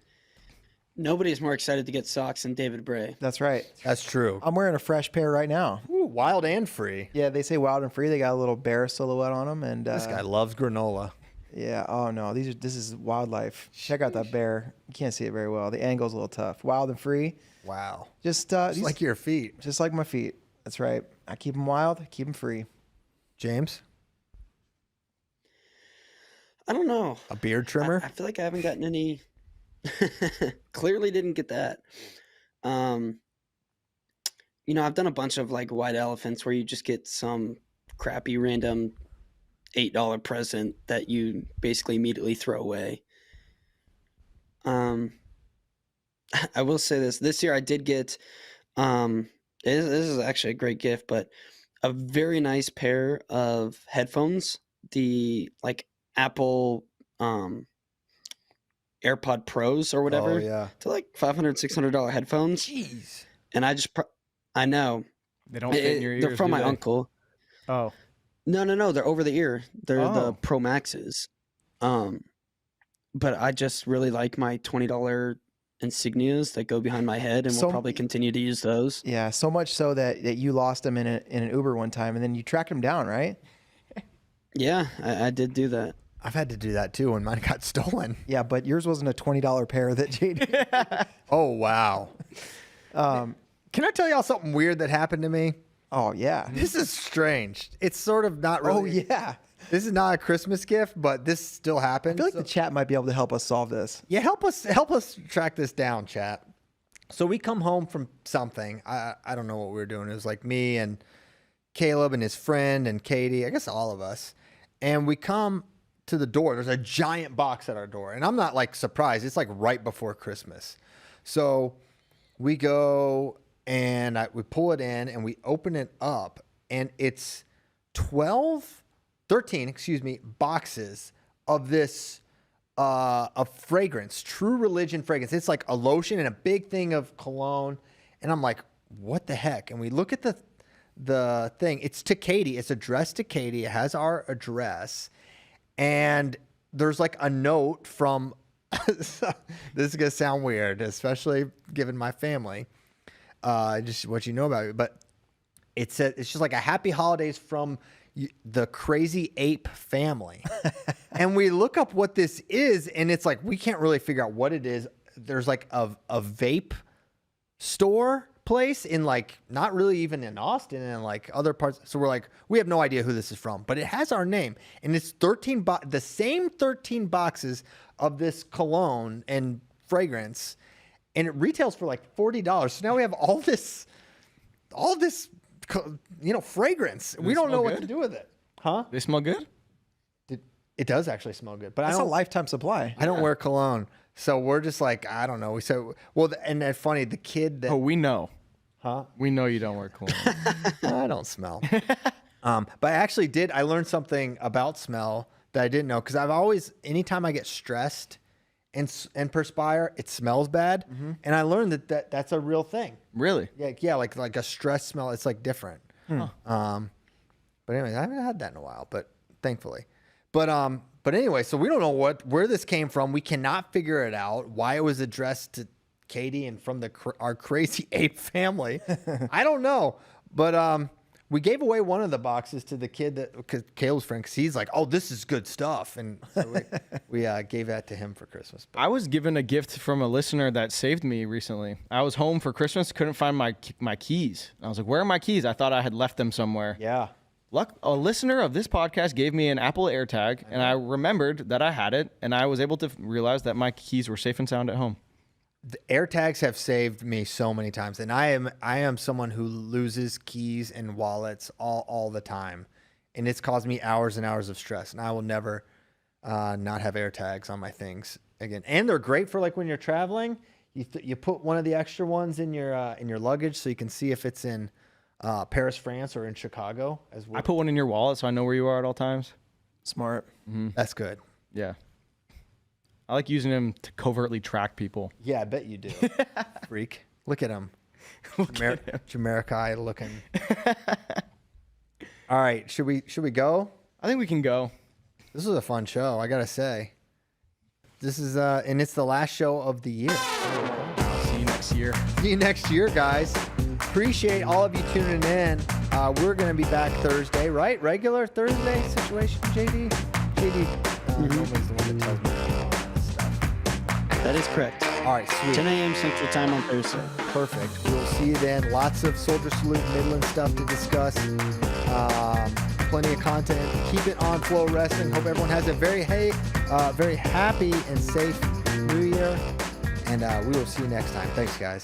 Nobody's more excited to get socks than David Bray. That's right. That's true. I'm wearing a fresh pair right now. Ooh, wild and free. Yeah, they say wild and free. They got a little bear silhouette on them, and This guy loves granola. yeah. Oh no, this is wildlife. Check out that bear. You can't see it very well. The angle's a little tough. Wild and free. Wow. Just Like your feet. just like my feet. That's right. I keep them wild. I keep them free. James, I don't know. a beard trimmer? I feel like I haven't gotten any. Clearly didn't get that. I've done a bunch of like white elephants where you just get some crappy random $8 present that you basically immediately throw away. I will say this year I did get this is actually a great gift, but a very nice pair of headphones, the like Apple AirPod Pros or whatever. Oh, yeah. To like $500, $600 headphones. Jeez. And I know. They don't fit in your ears. They're from do my they? uncle. Oh. No. They're over the ear. They're the Oh. Pro Maxes. But I just really like my $20 insignias that go behind my head, and So- we'll probably continue to use those. Yeah, so much so that you lost them in an Uber one time, and then you tracked them down, right? Yeah, I did do that. I've had to do that too when mine got stolen. Yeah, but yours wasn't a $20 pair that JD. Oh, wow. Can I tell y'all something weird that happened to me? Oh yeah. This is strange. It's sort of not really. Oh yeah. This is not a Christmas gift, but this still happened. I feel like the chat might be able to help us solve this. Yeah, help us track this down, chat. So we come home from something. I don't know what we were doing. It was like me and Caleb and his friend and Katie, I guess all of us. And we come to the door. There's a giant box at our door. And I'm not like surprised. It's like right before Christmas. So we go and we pull it in and we open it up, and it's 13 boxes of this of fragrance, True Religion fragrance. It's like a lotion and a big thing of cologne. And I'm like, what the heck? And we look at the thing. It's to Katie. It's addressed to Katie. It has our address. And there's like a note from, this is going to sound weird, especially given my family, just what you know about it. But it's just like a happy holidays from the Crazy Ape family. And we look up what this is, and it's like, we can't really figure out what it is. There's like a vape store place in like, not really even in Austin and like other parts. So we're like, we have no idea who this is from, but it has our name, and it's the same 13 boxes of this cologne and fragrance, and it retails for like $40. So now we have all this, fragrance. We don't know what to do with it. Huh? They smell good? It does actually smell good, but That's I a don't. lifetime supply. I don't wear cologne, so we're just like, I don't know. We said, well, and that's funny. The kid that, Oh, we know. huh? We know you don't wear cologne. I don't smell. But I actually did. I learned something about smell that I didn't know, because I've always, anytime I get stressed and perspire, it smells bad. And I learned that's a real thing. Really? Yeah, like a stress smell. It's like different. But anyway, I haven't had that in a while, but thankfully. But anyway, so we don't know where this came from. We cannot figure it out. Why it was addressed to Katie and from our crazy ape family. I don't know. But we gave away one of the boxes to the kid because Caleb's friend, because he's like, "Oh, this is good stuff," and so we gave that to him for Christmas. But I was given a gift from a listener that saved me recently. I was home for Christmas, couldn't find my keys. I was like, "Where are my keys?" I thought I had left them somewhere. Yeah. A listener of this podcast gave me an Apple AirTag, and I remembered that I had it, and I was able to realize that my keys were safe and sound at home. the AirTags have saved me so many times, and I am someone who loses keys and wallets all the time, and it's caused me hours and hours of stress. And I will never not have AirTags on my things again. And they're great for like when you're traveling. You put one of the extra ones in your luggage so you can see if it's in Paris, France, or in Chicago as well. I put one in your wallet so I know where you are at all times. Smart. Mm-hmm. That's good. Yeah. I like using them to covertly track people. Yeah, I bet you do. Freak. Look at him. Jamaica looking. All right, should we go? I think we can go. This was a fun show, I gotta say. This is and it's the last show of the year. See you next year. See you next year, guys. Appreciate all of you tuning in. We're gonna be back Thursday, right? Regular Thursday situation, JD. JD normally is the one that tells me all this stuff. That is correct. All right, sweet. 10 a.m. Central Time on Thursday. Perfect. We will see you then. Lots of Soldier Salute Midlands stuff to discuss. Plenty of content. Keep it on Flow Wrestling. Hope everyone has a very happy and safe New Year. And we will see you next time. Thanks, guys.